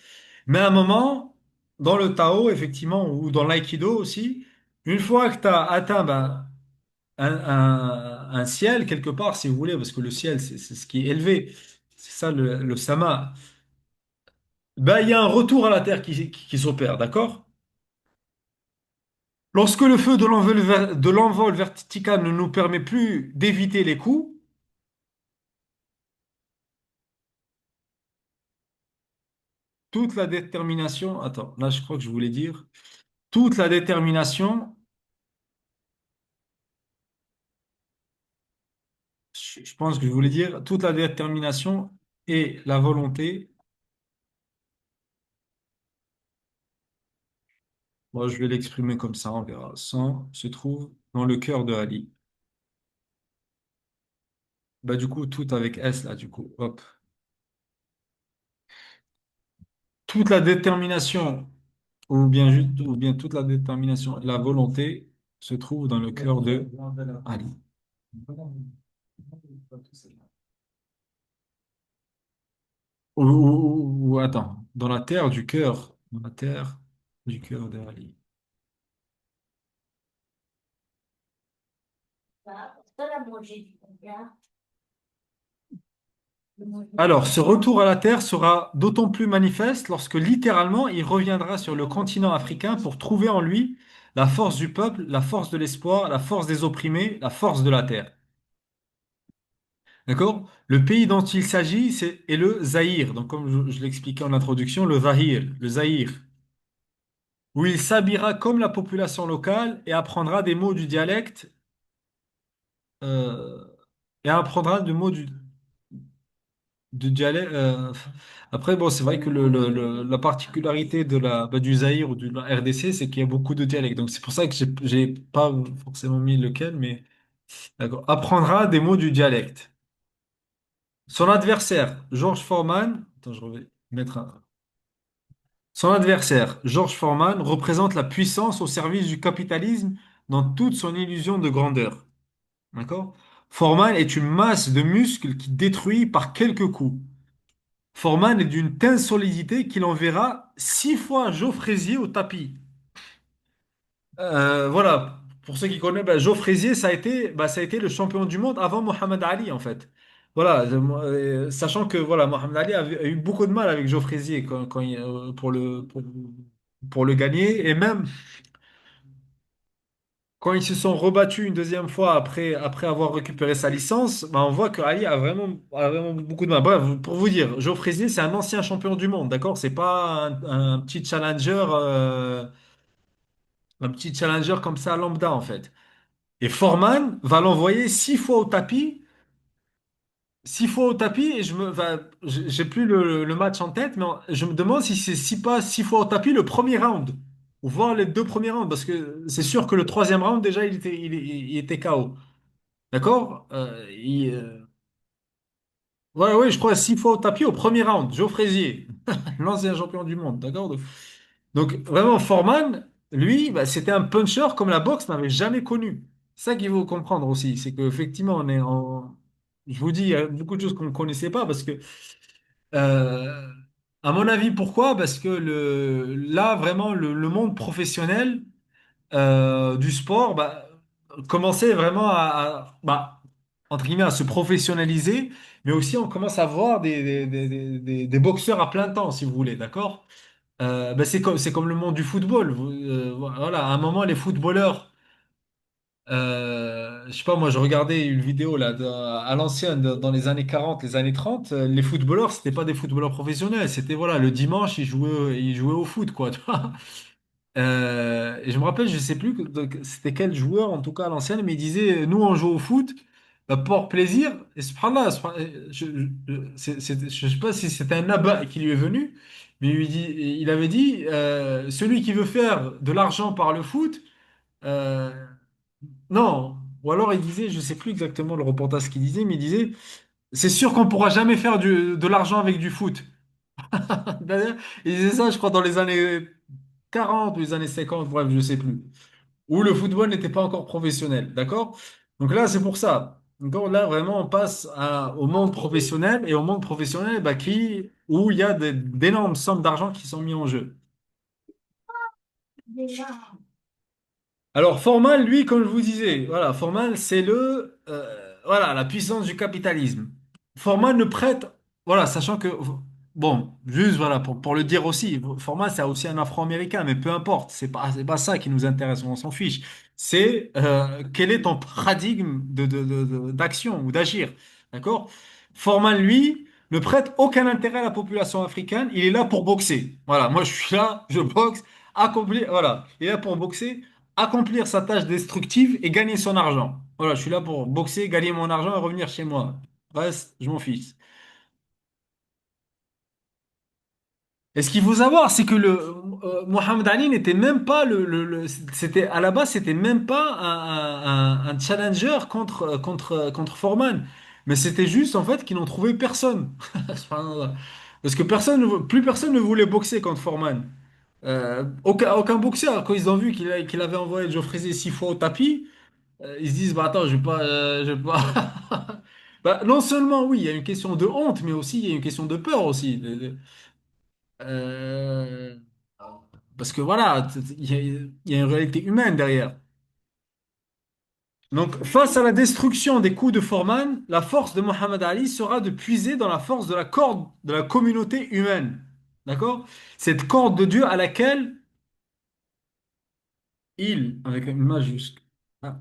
Mais à un moment, dans le Tao, effectivement, ou dans l'aïkido aussi, une fois que tu as atteint ben, un ciel, quelque part, si vous voulez, parce que le ciel, c'est ce qui est élevé, c'est ça le sama, ben, il y a un retour à la terre qui s'opère, d'accord? Lorsque le feu de l'envol vertical ne nous permet plus d'éviter les coups, toute la détermination, attends, là je crois que je voulais dire, toute la détermination, je pense que je voulais dire, toute la détermination et la volonté, moi je vais l'exprimer comme ça, on verra, sans se trouve dans le cœur de Ali. Bah du coup, tout avec S là, du coup, hop. Toute la détermination, ou bien juste, ou bien toute la détermination et la volonté se trouve dans le cœur de Ali. Attends, dans la terre du cœur, dans la terre du cœur de Ali. Alors, ce retour à la terre sera d'autant plus manifeste lorsque littéralement il reviendra sur le continent africain pour trouver en lui la force du peuple, la force de l'espoir, la force des opprimés, la force de la terre. D'accord? Le pays dont il s'agit est le Zaïre. Donc, comme je l'expliquais en introduction, le Zaïre, où il s'habillera comme la population locale et apprendra des mots du dialecte, euh, et apprendra des mots du dialecte. Après, bon, c'est vrai que la particularité du Zaïre ou de la RDC, c'est qu'il y a beaucoup de dialectes. Donc, c'est pour ça que j'ai pas forcément mis lequel, mais d'accord. Apprendra des mots du dialecte. Son adversaire, George Foreman, attends, je vais mettre un. Son adversaire, George Foreman, représente la puissance au service du capitalisme dans toute son illusion de grandeur. D'accord? Foreman est une masse de muscles qui détruit par quelques coups. Foreman est d'une telle solidité qu'il enverra 6 fois Joe Frazier au tapis. Voilà, pour ceux qui connaissent, Joe Frazier, ça a été le champion du monde avant Mohamed Ali, en fait. Voilà, sachant que voilà, Mohamed Ali a eu beaucoup de mal avec Joe Frazier pour le gagner, et même quand ils se sont rebattus une deuxième fois après avoir récupéré sa licence, on voit que Ali a vraiment beaucoup de mal. Bref, pour vous dire, Joe Frazier, c'est un ancien champion du monde, d'accord? C'est pas un petit un petit challenger comme ça lambda, en fait. Et Foreman va l'envoyer 6 fois au tapis, et j'ai plus le match en tête, mais je me demande si c'est 6 fois au tapis le premier round, ou voir les 2 premiers rounds, parce que c'est sûr que le troisième round, déjà, il était KO. D'accord? Ouais, ouais, je crois 6 fois au tapis au premier round. Joe Frazier, l'ancien champion du monde. D'accord? Donc, vraiment, Foreman, lui, c'était un puncher comme la boxe n'avait jamais connu. C'est ça qu'il faut comprendre aussi. C'est qu'effectivement, je vous dis, il y a beaucoup de choses qu'on ne connaissait pas parce que, euh, à mon avis, pourquoi? Parce que là, vraiment, le monde professionnel du sport commençait vraiment entre guillemets, à se professionnaliser, mais aussi on commence à voir des boxeurs à plein temps, si vous voulez, d'accord? C'est comme le monde du football. Voilà, à un moment, les footballeurs, je sais pas, moi, je regardais une vidéo là, à l'ancienne, dans les années 40 les années 30 les footballeurs, c'était pas des footballeurs professionnels, c'était voilà, le dimanche, ils jouaient au foot, quoi. Tu vois. Et je me rappelle, je sais plus c'était quel joueur, en tout cas à l'ancienne, mais il disait, nous on joue au foot pour plaisir. Et subhanallah, je sais pas si c'était un abat qui lui est venu, mais il avait dit, celui qui veut faire de l'argent par le foot, euh, non. Ou alors il disait, je sais plus exactement le reportage qu'il disait, mais il disait, c'est sûr qu'on pourra jamais faire de l'argent avec du foot. D'ailleurs, il disait ça, je crois, dans les années 40 ou les années 50, bref, je sais plus. Où le football n'était pas encore professionnel, d'accord? Donc là, c'est pour ça. Donc là, vraiment, on passe au monde professionnel et au monde professionnel où il y a d'énormes sommes d'argent qui sont mis en jeu. Alors, Formal, lui, comme je vous disais, voilà, Formal, c'est voilà, la puissance du capitalisme. Formal ne prête, voilà, sachant que, bon, juste, voilà, pour le dire aussi, Formal, c'est aussi un Afro-Américain, mais peu importe, c'est pas ça qui nous intéresse, on s'en fiche. C'est quel est ton paradigme d'action ou d'agir, d'accord? Formal, lui, ne prête aucun intérêt à la population africaine. Il est là pour boxer. Voilà, moi je suis là, je boxe, accomplir, voilà, il est là pour boxer, accomplir sa tâche destructive et gagner son argent. Voilà, je suis là pour boxer, gagner mon argent et revenir chez moi. Reste, je m'en fiche. Et ce qu'il faut savoir, c'est que Mohamed Ali n'était même pas c'était à la base, c'était même pas un challenger contre Foreman, mais c'était juste en fait qu'ils n'ont trouvé personne. Subhanallah. Parce que plus personne ne voulait boxer contre Foreman. Aucun boxeur, quand ils ont vu qu'il avait envoyé Joe Frazier 6 fois au tapis, ils se disent, bah attends, je vais pas. Bah, non seulement oui, il y a une question de honte, mais aussi il y a une question de peur aussi. Euh, Parce que voilà, il y a une réalité humaine derrière. Donc, face à la destruction des coups de Foreman, la force de Mohamed Ali sera de puiser dans la force de la corde de la communauté humaine. D'accord? Cette corde de Dieu à laquelle avec une majuscule, ah,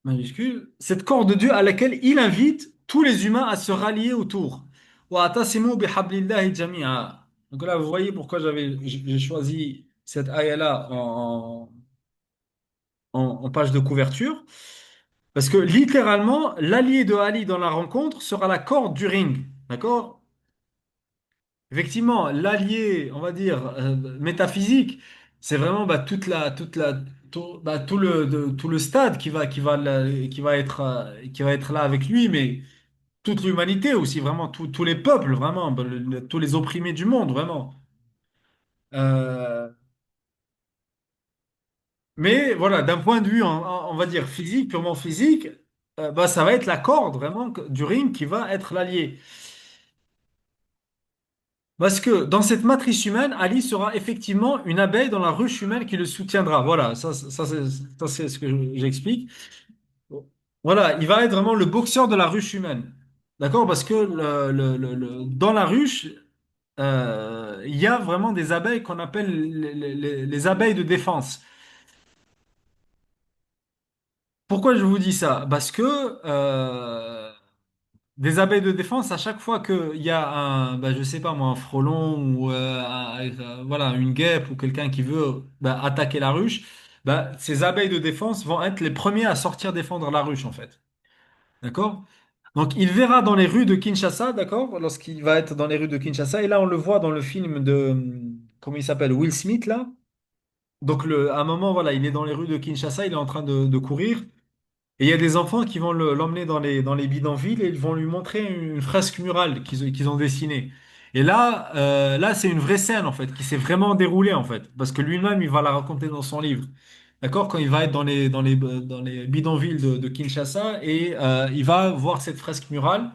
majuscule, cette corde de Dieu à laquelle il invite tous les humains à se rallier autour. وَاعْتَصِمُوا بِحَبْلِ اللَّهِ جَمِيعًا. Donc là, vous voyez pourquoi j'ai choisi cette ayah-là en page de couverture. Parce que littéralement, l'allié de Ali dans la rencontre sera la corde du ring. D'accord? Effectivement, l'allié, on va dire, métaphysique, c'est vraiment bah, tout le stade qui va être là avec lui, mais toute l'humanité aussi, vraiment, tous les peuples, vraiment, bah, tous les opprimés du monde, vraiment. Euh, mais voilà, d'un point de vue, on va dire, physique, purement physique, bah, ça va être la corde, vraiment, du ring qui va être l'allié. Parce que dans cette matrice humaine, Ali sera effectivement une abeille dans la ruche humaine qui le soutiendra. Voilà, ça, c'est ce que j'explique. Voilà, il va être vraiment le boxeur de la ruche humaine. D'accord? Parce que dans la ruche, il y a vraiment des abeilles qu'on appelle les abeilles de défense. Pourquoi je vous dis ça? Parce que des abeilles de défense, à chaque fois qu'il y a bah, je sais pas moi, un frelon ou voilà, une guêpe ou quelqu'un qui veut bah, attaquer la ruche, bah, ces abeilles de défense vont être les premiers à sortir défendre la ruche en fait. D'accord? Donc il verra dans les rues de Kinshasa, d'accord? Lorsqu'il va être dans les rues de Kinshasa, et là on le voit dans le film comment il s'appelle? Will Smith là. Donc à un moment, voilà, il est dans les rues de Kinshasa, il est en train de courir. Et il y a des enfants qui vont l'emmener dans les bidonvilles et ils vont lui montrer une fresque murale qu'ils ont dessinée. Et là, c'est une vraie scène en fait, qui s'est vraiment déroulée en fait, parce que lui-même, il va la raconter dans son livre. D'accord? Quand il va être dans les bidonvilles de Kinshasa et il va voir cette fresque murale.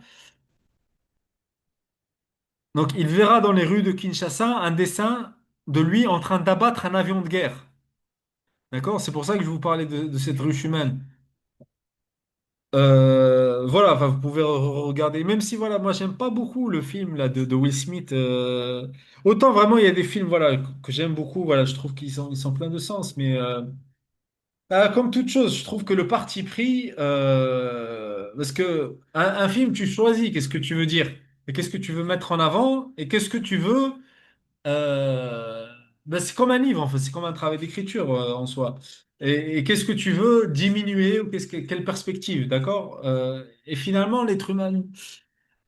Donc, il verra dans les rues de Kinshasa un dessin de lui en train d'abattre un avion de guerre. D'accord? C'est pour ça que je vous parlais de cette ruche humaine. Voilà, enfin, vous pouvez regarder, même si voilà, moi j'aime pas beaucoup le film là de Will Smith. Autant vraiment il y a des films voilà que j'aime beaucoup, voilà, je trouve ils sont pleins de sens, mais comme toute chose, je trouve que le parti pris, parce que un film tu choisis, qu'est-ce que tu veux dire et qu'est-ce que tu veux mettre en avant et qu'est-ce que tu veux euh, ben, c'est comme un livre, en fait, c'est comme un travail d'écriture en soi. Et qu'est-ce que tu veux diminuer ou quelle perspective, d'accord? Et finalement, l'être humain,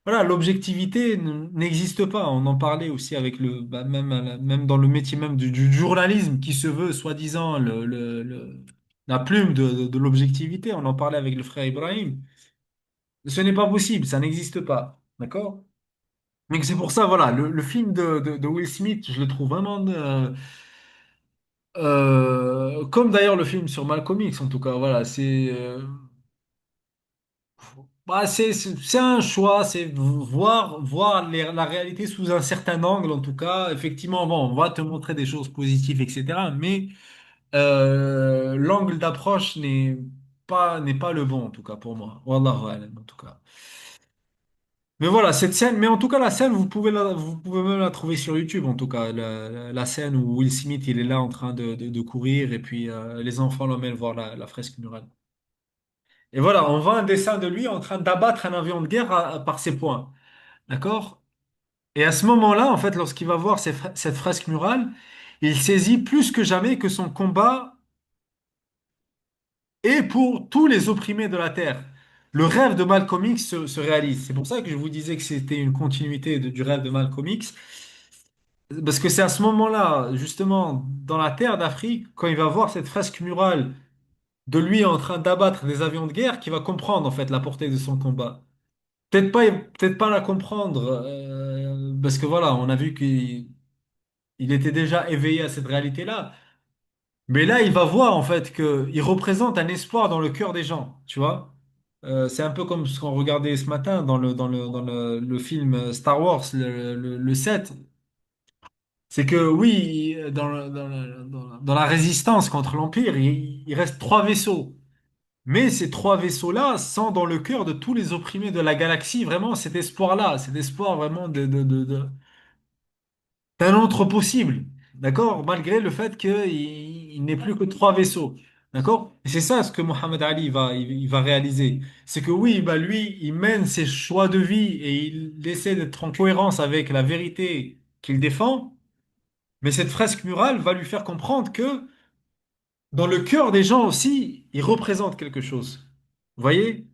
voilà, l'objectivité n'existe pas. On en parlait aussi avec bah, même dans le métier même du journalisme qui se veut soi-disant la plume de l'objectivité. On en parlait avec le frère Ibrahim. Ce n'est pas possible, ça n'existe pas, d'accord? Donc c'est pour ça, voilà, le film de Will Smith, je le trouve vraiment comme d'ailleurs le film sur Malcolm X, en tout cas, voilà, c'est un choix, c'est voir la réalité sous un certain angle, en tout cas. Effectivement, bon, on va te montrer des choses positives, etc. Mais l'angle d'approche n'est pas le bon, en tout cas, pour moi. Wallahu a'lam, en tout cas. Mais voilà, cette scène, mais en tout cas, la scène, vous pouvez même la trouver sur YouTube, en tout cas. La scène où Will Smith, il est là en train de courir et puis les enfants l'emmènent voir la fresque murale. Et voilà, on voit un dessin de lui en train d'abattre un avion de guerre par ses poings. D'accord? Et à ce moment-là, en fait, lorsqu'il va voir cette fresque murale, il saisit plus que jamais que son combat est pour tous les opprimés de la terre. Le rêve de Malcolm X se réalise. C'est pour ça que je vous disais que c'était une continuité du rêve de Malcolm X. Parce que c'est à ce moment-là, justement, dans la terre d'Afrique, quand il va voir cette fresque murale de lui en train d'abattre des avions de guerre, qu'il va comprendre, en fait, la portée de son combat. Peut-être pas la comprendre, parce que voilà, on a vu qu'il était déjà éveillé à cette réalité-là. Mais là, il va voir en fait qu'il représente un espoir dans le cœur des gens, tu vois. C'est un peu comme ce qu'on regardait ce matin dans le film Star Wars, le 7. C'est que oui, dans la résistance contre l'Empire, il reste trois vaisseaux. Mais ces trois vaisseaux-là sont dans le cœur de tous les opprimés de la galaxie, vraiment cet espoir-là, cet espoir vraiment d'un autre possible, d'accord? Malgré le fait qu'il n'ait plus que trois vaisseaux, d'accord? Et c'est ça ce que Mohamed Ali il va réaliser. C'est que oui, bah lui, il mène ses choix de vie et il essaie d'être en cohérence avec la vérité qu'il défend, mais cette fresque murale va lui faire comprendre que dans le cœur des gens aussi, il représente quelque chose. Vous voyez?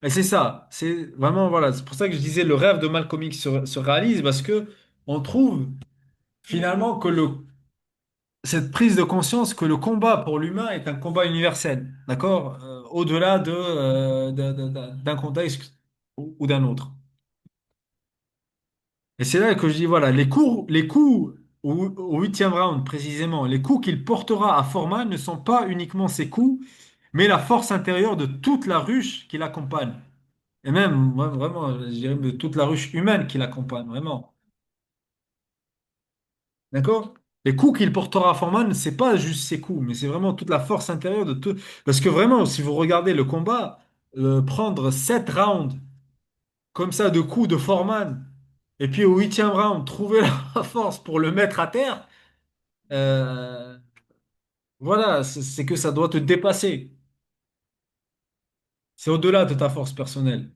Et c'est ça, c'est vraiment, voilà, c'est pour ça que je disais le rêve de Malcolm X se réalise parce que on trouve finalement que cette prise de conscience que le combat pour l'humain est un combat universel, d'accord? Au-delà d'un contexte ou d'un autre. Et c'est là que je dis, voilà, les coups au huitième round précisément, les coups qu'il portera à Foreman ne sont pas uniquement ses coups, mais la force intérieure de toute la ruche qui l'accompagne. Et même, vraiment, je dirais de toute la ruche humaine qui l'accompagne, vraiment. D'accord? Les coups qu'il portera à Foreman, c'est pas juste ses coups, mais c'est vraiment toute la force intérieure de tout. Parce que vraiment, si vous regardez le combat, prendre 7 rounds comme ça de coups de Foreman, et puis au huitième round, trouver la force pour le mettre à terre, euh, voilà, c'est que ça doit te dépasser. C'est au-delà de ta force personnelle.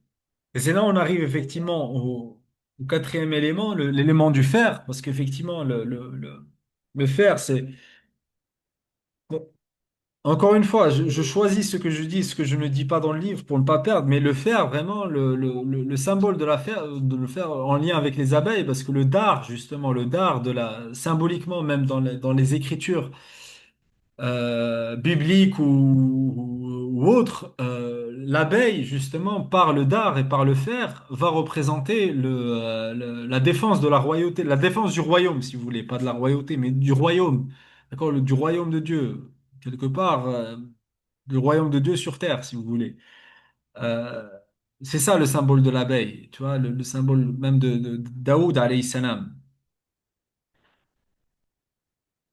Et c'est là où on arrive effectivement au quatrième élément, l'élément du fer, parce qu'effectivement, le fer, c'est... bon, encore une fois, je choisis ce que je dis, ce que je ne dis pas dans le livre pour ne pas perdre, mais le fer, vraiment, le symbole de le faire en lien avec les abeilles, parce que le dard, justement, le dard symboliquement, même dans les écritures, biblique ou autre, l'abeille, justement, par le dard et par le fer, va représenter la défense de la royauté, la défense du royaume, si vous voulez, pas de la royauté, mais du royaume, d'accord, du royaume de Dieu, quelque part, le royaume de Dieu sur terre, si vous voulez. Euh, c'est ça le symbole de l'abeille, tu vois, le symbole même de Daoud, alayhi salam.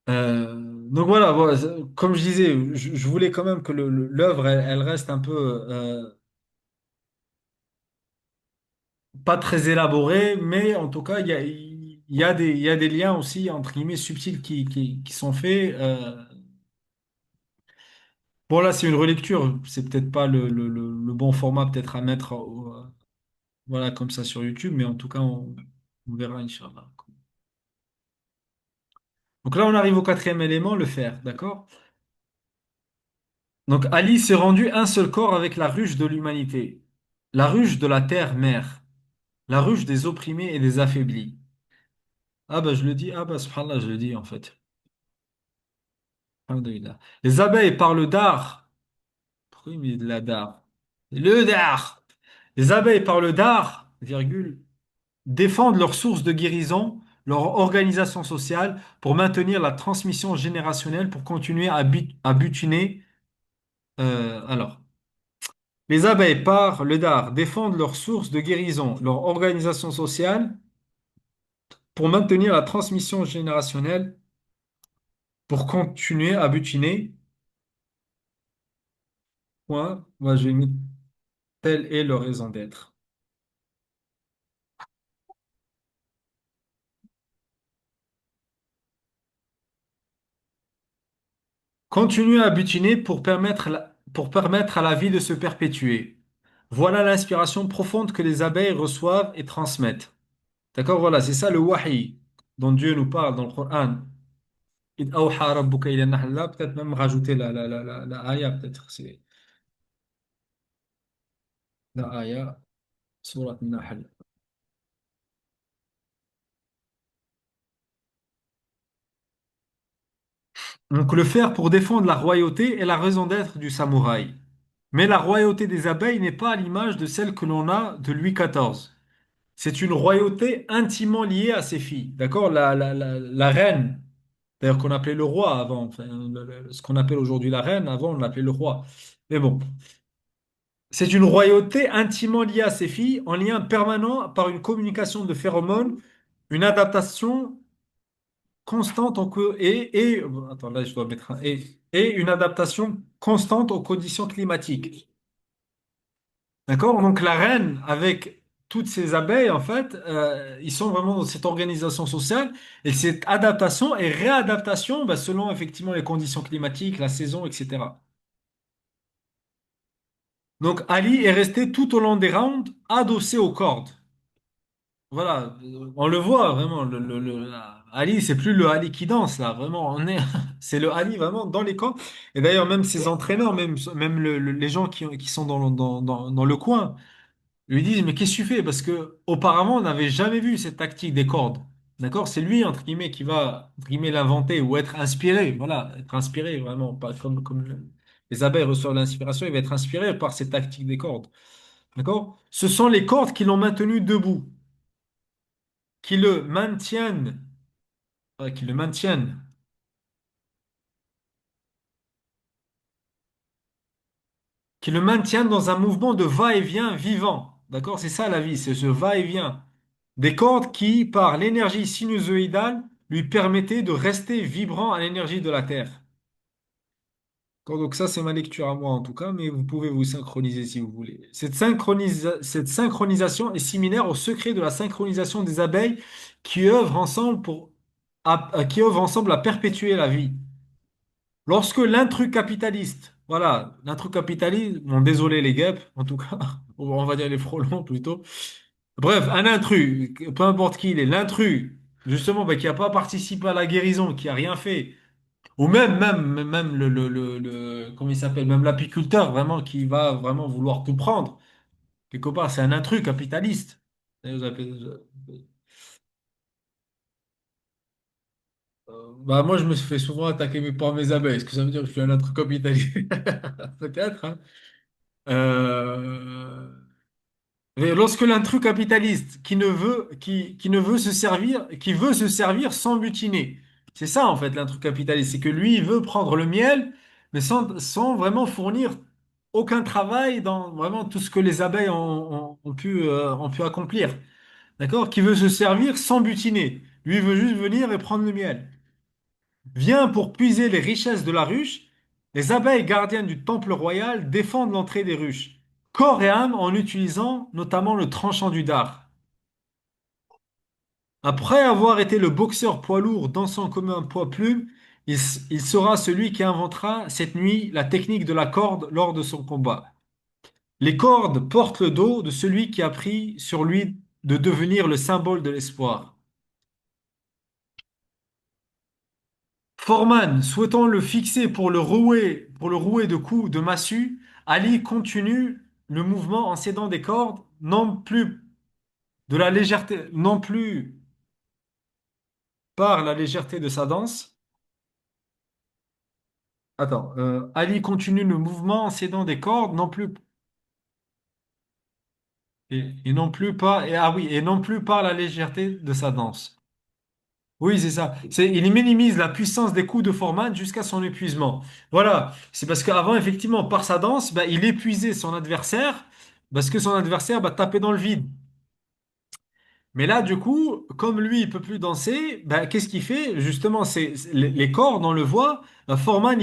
Donc voilà, comme je disais, je voulais quand même que l'œuvre, elle reste un peu pas très élaborée, mais en tout cas, il y a des liens aussi, entre guillemets, subtils qui sont faits. Bon, là, c'est une relecture, c'est peut-être pas le bon format peut-être à mettre voilà, comme ça sur YouTube, mais en tout cas, on verra, Inch'Allah. Donc là, on arrive au quatrième élément, le fer, d'accord? Donc Ali s'est rendu un seul corps avec la ruche de l'humanité, la ruche de la terre-mère, la ruche des opprimés et des affaiblis. Ah bah je le dis, ah bah subhanallah, je le dis en fait. Alhamdulillah. Les abeilles parlent d'art. Pourquoi il met de la dard? Le dard! Les abeilles parlent d'art, virgule, défendent leur source de guérison, leur organisation sociale pour maintenir la transmission générationnelle, pour continuer à butiner. Alors. Les abeilles, par le dard, défendent leur source de guérison, leur organisation sociale pour maintenir la transmission générationnelle, pour continuer à butiner. Point. Moi, j'ai mis telle est leur raison d'être. Continuer à butiner pour permettre à la vie de se perpétuer. Voilà l'inspiration profonde que les abeilles reçoivent et transmettent. D'accord, voilà, c'est ça le wahi dont Dieu nous parle dans le Coran. إذ أوحى ربك إلى النحل. Là, peut-être même rajouter la ayah, peut-être. C'est la ayah, surat Nahl. Donc, le faire pour défendre la royauté est la raison d'être du samouraï. Mais la royauté des abeilles n'est pas à l'image de celle que l'on a de Louis XIV. C'est une royauté intimement liée à ses filles. D'accord? La reine, d'ailleurs qu'on appelait le roi avant, enfin, ce qu'on appelle aujourd'hui la reine, avant on l'appelait le roi. Mais bon, c'est une royauté intimement liée à ses filles, en lien permanent par une communication de phéromones, une adaptation constante attends, là je dois mettre un et une adaptation constante aux conditions climatiques. D'accord? Donc la reine, avec toutes ces abeilles, en fait, ils sont vraiment dans cette organisation sociale et cette adaptation et réadaptation bah, selon effectivement les conditions climatiques, la saison, etc. Donc Ali est resté tout au long des rounds adossé aux cordes. Voilà, on le voit vraiment. Ali, c'est plus le Ali qui danse là, vraiment. C'est le Ali vraiment dans les cordes. Et d'ailleurs, même ses entraîneurs, même les gens qui sont dans le coin. Lui disent, mais qu'est-ce que tu fais? Parce que auparavant, on n'avait jamais vu cette tactique des cordes. D'accord? C'est lui, entre guillemets, qui va, entre guillemets, l'inventer ou être inspiré. Voilà, être inspiré, vraiment. Pas comme les abeilles reçoivent l'inspiration, il va être inspiré par cette tactique des cordes. D'accord? Ce sont les cordes qui l'ont maintenu debout, qui le maintiennent, qui le maintiennent, qui le maintiennent dans un mouvement de va-et-vient vivant. D'accord? C'est ça la vie, c'est ce va-et-vient. Des cordes qui, par l'énergie sinusoïdale, lui permettaient de rester vibrant à l'énergie de la Terre. Donc ça, c'est ma lecture à moi en tout cas, mais vous pouvez vous synchroniser si vous voulez. Cette synchronisation est similaire au secret de la synchronisation des abeilles qui œuvrent ensemble qui œuvrent ensemble à perpétuer la vie. Lorsque l'intrus capitaliste, voilà, l'intrus capitaliste, bon, désolé les guêpes, en tout cas, on va dire les frelons plutôt. Bref, un intrus, peu importe qui il est, l'intrus, justement, bah, qui n'a pas participé à la guérison, qui a rien fait, ou même comment il s'appelle, même l'apiculteur, vraiment, qui va vraiment vouloir tout prendre, quelque part, c'est un intrus capitaliste. Bah, moi, je me fais souvent attaquer par mes abeilles. Est-ce que ça veut dire que je suis un intrus capitaliste? Peut-être, hein. Euh, Mais lorsque l'intrus capitaliste qui ne veut se servir, qui veut se servir sans butiner, c'est ça en fait l'intrus capitaliste, c'est que lui il veut prendre le miel, mais sans vraiment fournir aucun travail dans vraiment tout ce que les abeilles ont pu accomplir. D'accord? Qui veut se servir sans butiner. Lui il veut juste venir et prendre le miel. Vient pour puiser les richesses de la ruche, les abeilles gardiennes du temple royal défendent l'entrée des ruches, corps et âme en utilisant notamment le tranchant du dard. Après avoir été le boxeur poids lourd dansant comme un poids plume, il sera celui qui inventera cette nuit la technique de la corde lors de son combat. Les cordes portent le dos de celui qui a pris sur lui de devenir le symbole de l'espoir. Foreman, souhaitant le fixer pour le rouer de coups de massue, Ali continue le mouvement en s'aidant des cordes, non plus de la légèreté, non plus par la légèreté de sa danse. Attends, Ali continue le mouvement en s'aidant des cordes, non plus et non plus pas et ah oui et non plus par la légèreté de sa danse. Oui, c'est ça. Il minimise la puissance des coups de Foreman jusqu'à son épuisement. Voilà. C'est parce qu'avant, effectivement, par sa danse, bah, il épuisait son adversaire parce que son adversaire bah, tapait dans le vide. Mais là, du coup, comme lui, il peut plus danser, bah, qu'est-ce qu'il fait? Justement, les cordes, on le voit, Foreman,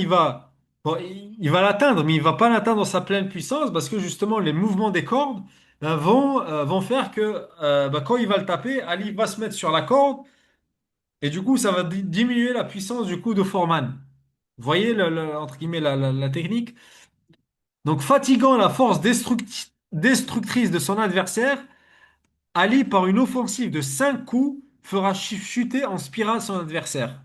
bon, il va l'atteindre, mais il va pas l'atteindre dans sa pleine puissance parce que justement, les mouvements des cordes bah, vont faire que bah, quand il va le taper, Ali va se mettre sur la corde. Et du coup, ça va diminuer la puissance du coup de Foreman. Vous voyez, entre guillemets, la technique? Donc, fatiguant la force destructrice de son adversaire, Ali, par une offensive de 5 coups, fera chuter en spirale son adversaire.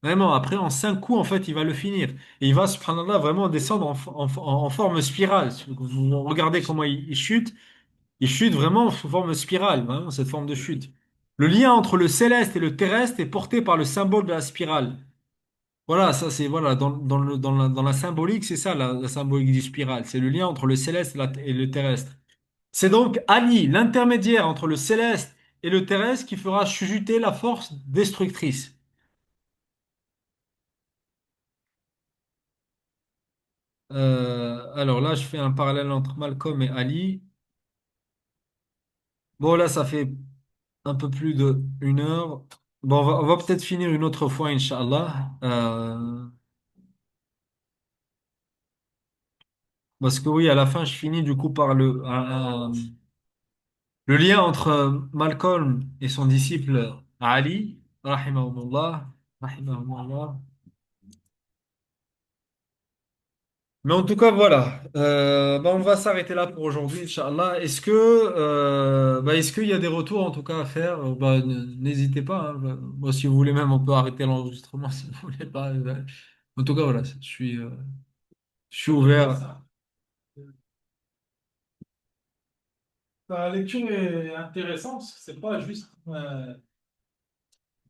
Vraiment, après, en 5 coups, en fait, il va le finir. Et il va, subhanallah, vraiment descendre en forme spirale. Vous regardez comment il chute. Il chute vraiment sous forme spirale, vraiment, cette forme de chute. Le lien entre le céleste et le terrestre est porté par le symbole de la spirale. Voilà, ça c'est voilà dans la symbolique, c'est ça la symbolique du spirale. C'est le lien entre le céleste et le terrestre. C'est donc Ali, l'intermédiaire entre le céleste et le terrestre, qui fera chuter la force destructrice. Alors là, je fais un parallèle entre Malcolm et Ali. Bon, là, ça fait un peu plus de 1 heure. Bon, on va peut-être finir une autre fois, Inch'Allah. Parce que oui, à la fin, je finis du coup par le lien entre Malcolm et son disciple Ali, rahimahumullah, rahimahumullah. Mais en tout cas, voilà. On va s'arrêter là pour aujourd'hui, Inch'Allah. Est-ce qu'il y a des retours en tout cas à faire? N'hésitez pas, hein. Moi, si vous voulez même, on peut arrêter l'enregistrement si vous voulez pas. En tout cas, voilà, je suis C'est ouvert. ça. La lecture est intéressante, parce que c'est pas juste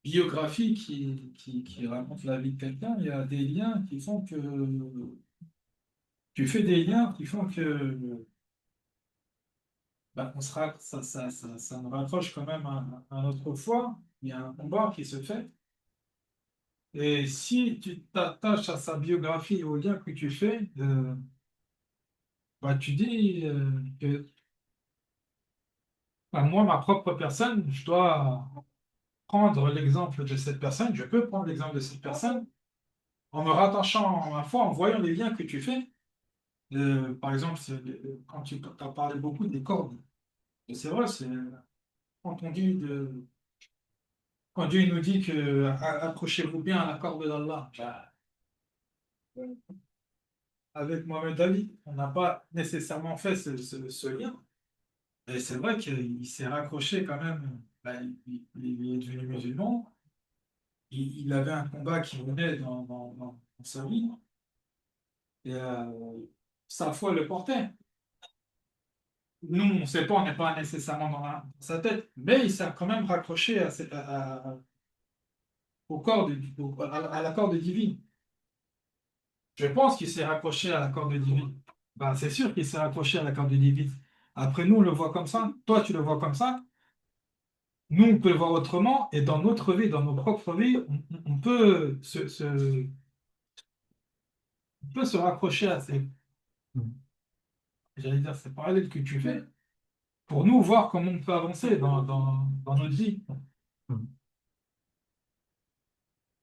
biographie qui raconte la vie de quelqu'un, il y a des liens qui font que tu fais des liens qui font que on sera, ça nous rapproche quand même à notre foi. Il y a un combat qui se fait. Et si tu t'attaches à sa biographie et aux liens que tu fais, tu dis que moi, ma propre personne, je dois prendre l'exemple de cette personne, je peux prendre l'exemple de cette personne en me rattachant à ma foi, en voyant les liens que tu fais. Par exemple, quand tu as parlé beaucoup des cordes, et c'est vrai, quand on dit quand Dieu nous dit que accrochez-vous bien à la corde d'Allah, avec Mohamed Ali, on n'a pas nécessairement fait ce lien. Et c'est vrai qu'il s'est raccroché quand même. Il est devenu musulman. Il avait un combat qui venait dans sa vie. Et sa foi le portait. Nous, on ne sait pas, on n'est pas nécessairement dans sa tête, mais il s'est quand même raccroché au corps à la corde divine. Je pense qu'il s'est raccroché à la corde divine. C'est sûr qu'il s'est raccroché à la corde divine. Après, nous, on le voit comme ça. Toi, tu le vois comme ça. Nous, on peut le voir autrement. Et dans notre vie, dans nos propres vies, on peut on peut se raccrocher à j'allais dire, ces parallèles que tu fais pour nous voir comment on peut avancer dans notre vie.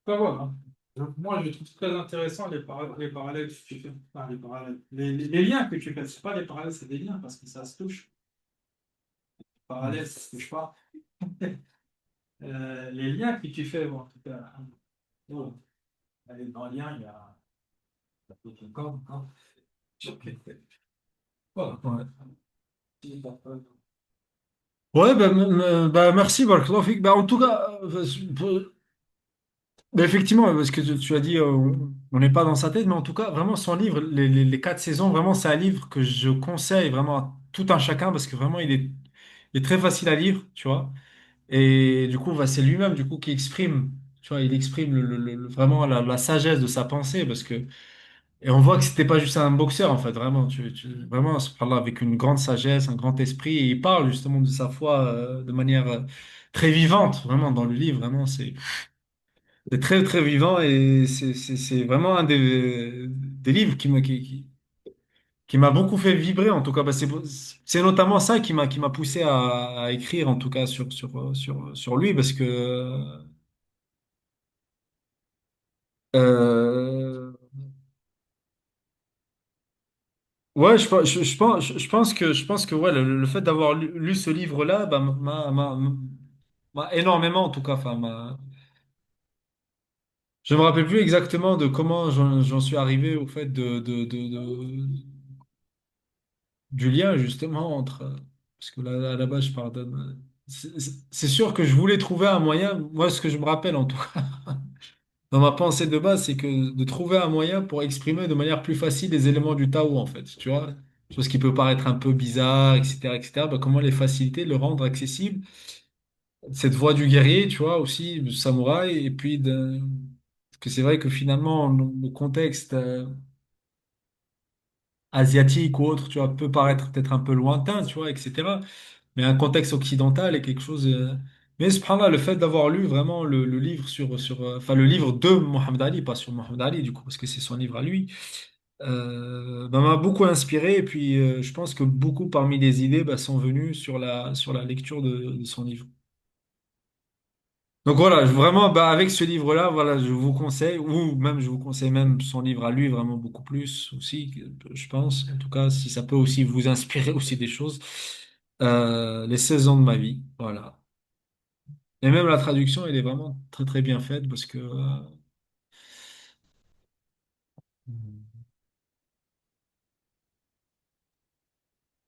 Voilà. Donc, moi, je trouve très intéressant les parallèles que tu fais. Enfin, les parallèles. Les liens que tu fais. C'est pas les parallèles, c'est des liens parce que ça se touche. Les parallèles, ça se touche pas. Les liens que tu fais, bon, en tout cas, bon, dans le lien, il y a la corde, hein. Voilà. Ouais. Ouais, merci, Barakallahu fik. En tout cas, effectivement, parce que tu as dit, on n'est pas dans sa tête, mais en tout cas, vraiment, son livre, les 4 saisons, vraiment, c'est un livre que je conseille vraiment à tout un chacun, parce que vraiment, il est très facile à lire, tu vois. Et du coup, c'est lui-même, du coup, qui exprime, tu vois, il exprime vraiment la sagesse de sa pensée, parce que, et on voit que c'était pas juste un boxeur, en fait, vraiment, vraiment, subhanallah, avec une grande sagesse, un grand esprit, et il parle justement de sa foi, de manière, très vivante, vraiment, dans le livre, vraiment, c'est très, très vivant et c'est vraiment un des livres qui m'a beaucoup fait vibrer, en tout cas. C'est notamment ça qui m'a poussé à écrire, en tout cas, sur lui, parce que, euh, ouais, je pense que ouais, le fait d'avoir lu ce livre-là, m'a énormément, en tout cas, enfin, je me rappelle plus exactement de comment j'en suis arrivé au fait du lien justement entre. Parce que là, à la base, je pardonne. C'est sûr que je voulais trouver un moyen, moi, ce que je me rappelle en tout cas, dans ma pensée de base, c'est que de trouver un moyen pour exprimer de manière plus facile les éléments du Tao, en fait. Tu vois? Chose qui peut paraître un peu bizarre, etc., etc. Bah, comment les faciliter, le rendre accessible. Cette voie du guerrier, tu vois, aussi, du samouraï, et puis parce que c'est vrai que finalement, le contexte asiatique ou autre, tu vois, peut paraître peut-être un peu lointain, tu vois, etc. Mais un contexte occidental est quelque chose. Mais subhanallah, le fait d'avoir lu vraiment le livre enfin le livre de Mohamed Ali, pas sur Mohamed Ali du coup, parce que c'est son livre à lui, bah, m'a beaucoup inspiré. Et puis je pense que beaucoup parmi les idées bah, sont venues sur la lecture de son livre. Donc voilà, vraiment, bah, avec ce livre-là, voilà, je vous conseille, ou même je vous conseille même son livre à lui, vraiment beaucoup plus aussi, je pense. En tout cas, si ça peut aussi vous inspirer aussi des choses. Les 16 ans de ma vie, voilà. Et même la traduction, elle est vraiment très très bien faite parce que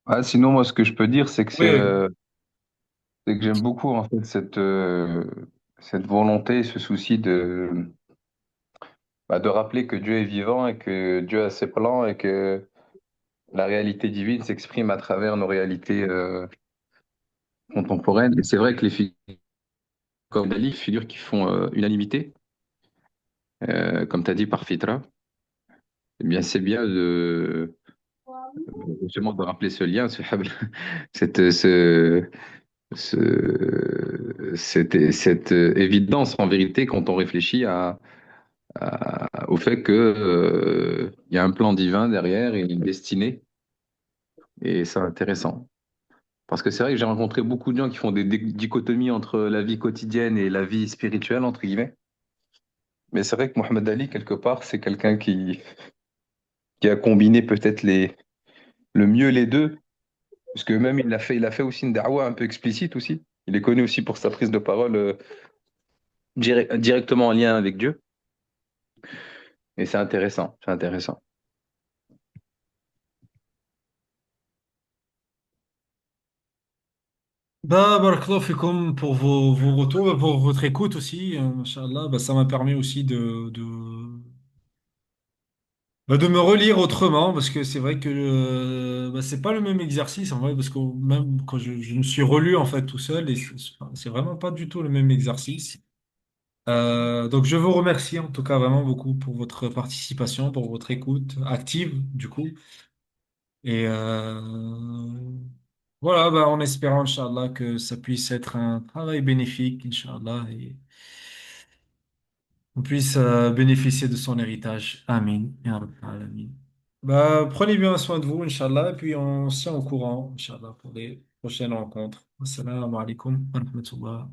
Ah, sinon, moi, ce que je peux dire, oui, oui. c'est que j'aime beaucoup en fait cette volonté, ce souci de rappeler que Dieu est vivant et que Dieu a ses plans et que la réalité divine s'exprime à travers nos réalités contemporaines. Et c'est vrai que les figures comme Dali, figures qui font unanimité, comme tu as dit par Fitra, eh bien, c'est bien justement de rappeler ce lien, ce habl, cette, ce, cette évidence en vérité quand on réfléchit au fait que, il y a un plan divin derrière et une destinée, et c'est intéressant. Parce que c'est vrai que j'ai rencontré beaucoup de gens qui font des dichotomies entre la vie quotidienne et la vie spirituelle, entre guillemets. Mais c'est vrai que Mohamed Ali, quelque part, c'est quelqu'un qui a combiné peut-être le mieux les deux. Parce que même il a fait aussi une da'wah un peu explicite aussi. Il est connu aussi pour sa prise de parole directement en lien avec Dieu. Et c'est intéressant, c'est intéressant. Bah, barakallahu fikum pour vos retours et pour votre écoute aussi, Inch'Allah. Bah, ça m'a permis aussi bah, de me relire autrement parce que c'est vrai que bah, c'est pas le même exercice en vrai parce que même quand je me suis relu en fait tout seul et c'est vraiment pas du tout le même exercice. Donc je vous remercie en tout cas vraiment beaucoup pour votre participation, pour votre écoute active du coup. Et voilà, bah, en espérant, Inch'Allah, que ça puisse être un travail bénéfique, Inch'Allah, et on puisse bénéficier de son héritage. Amin. Ya Rabbal Alamin. Bah, prenez bien soin de vous, Inch'Allah, et puis on se tient au courant, Inch'Allah, pour les prochaines rencontres. Assalamu alaikum wa rahmatullah.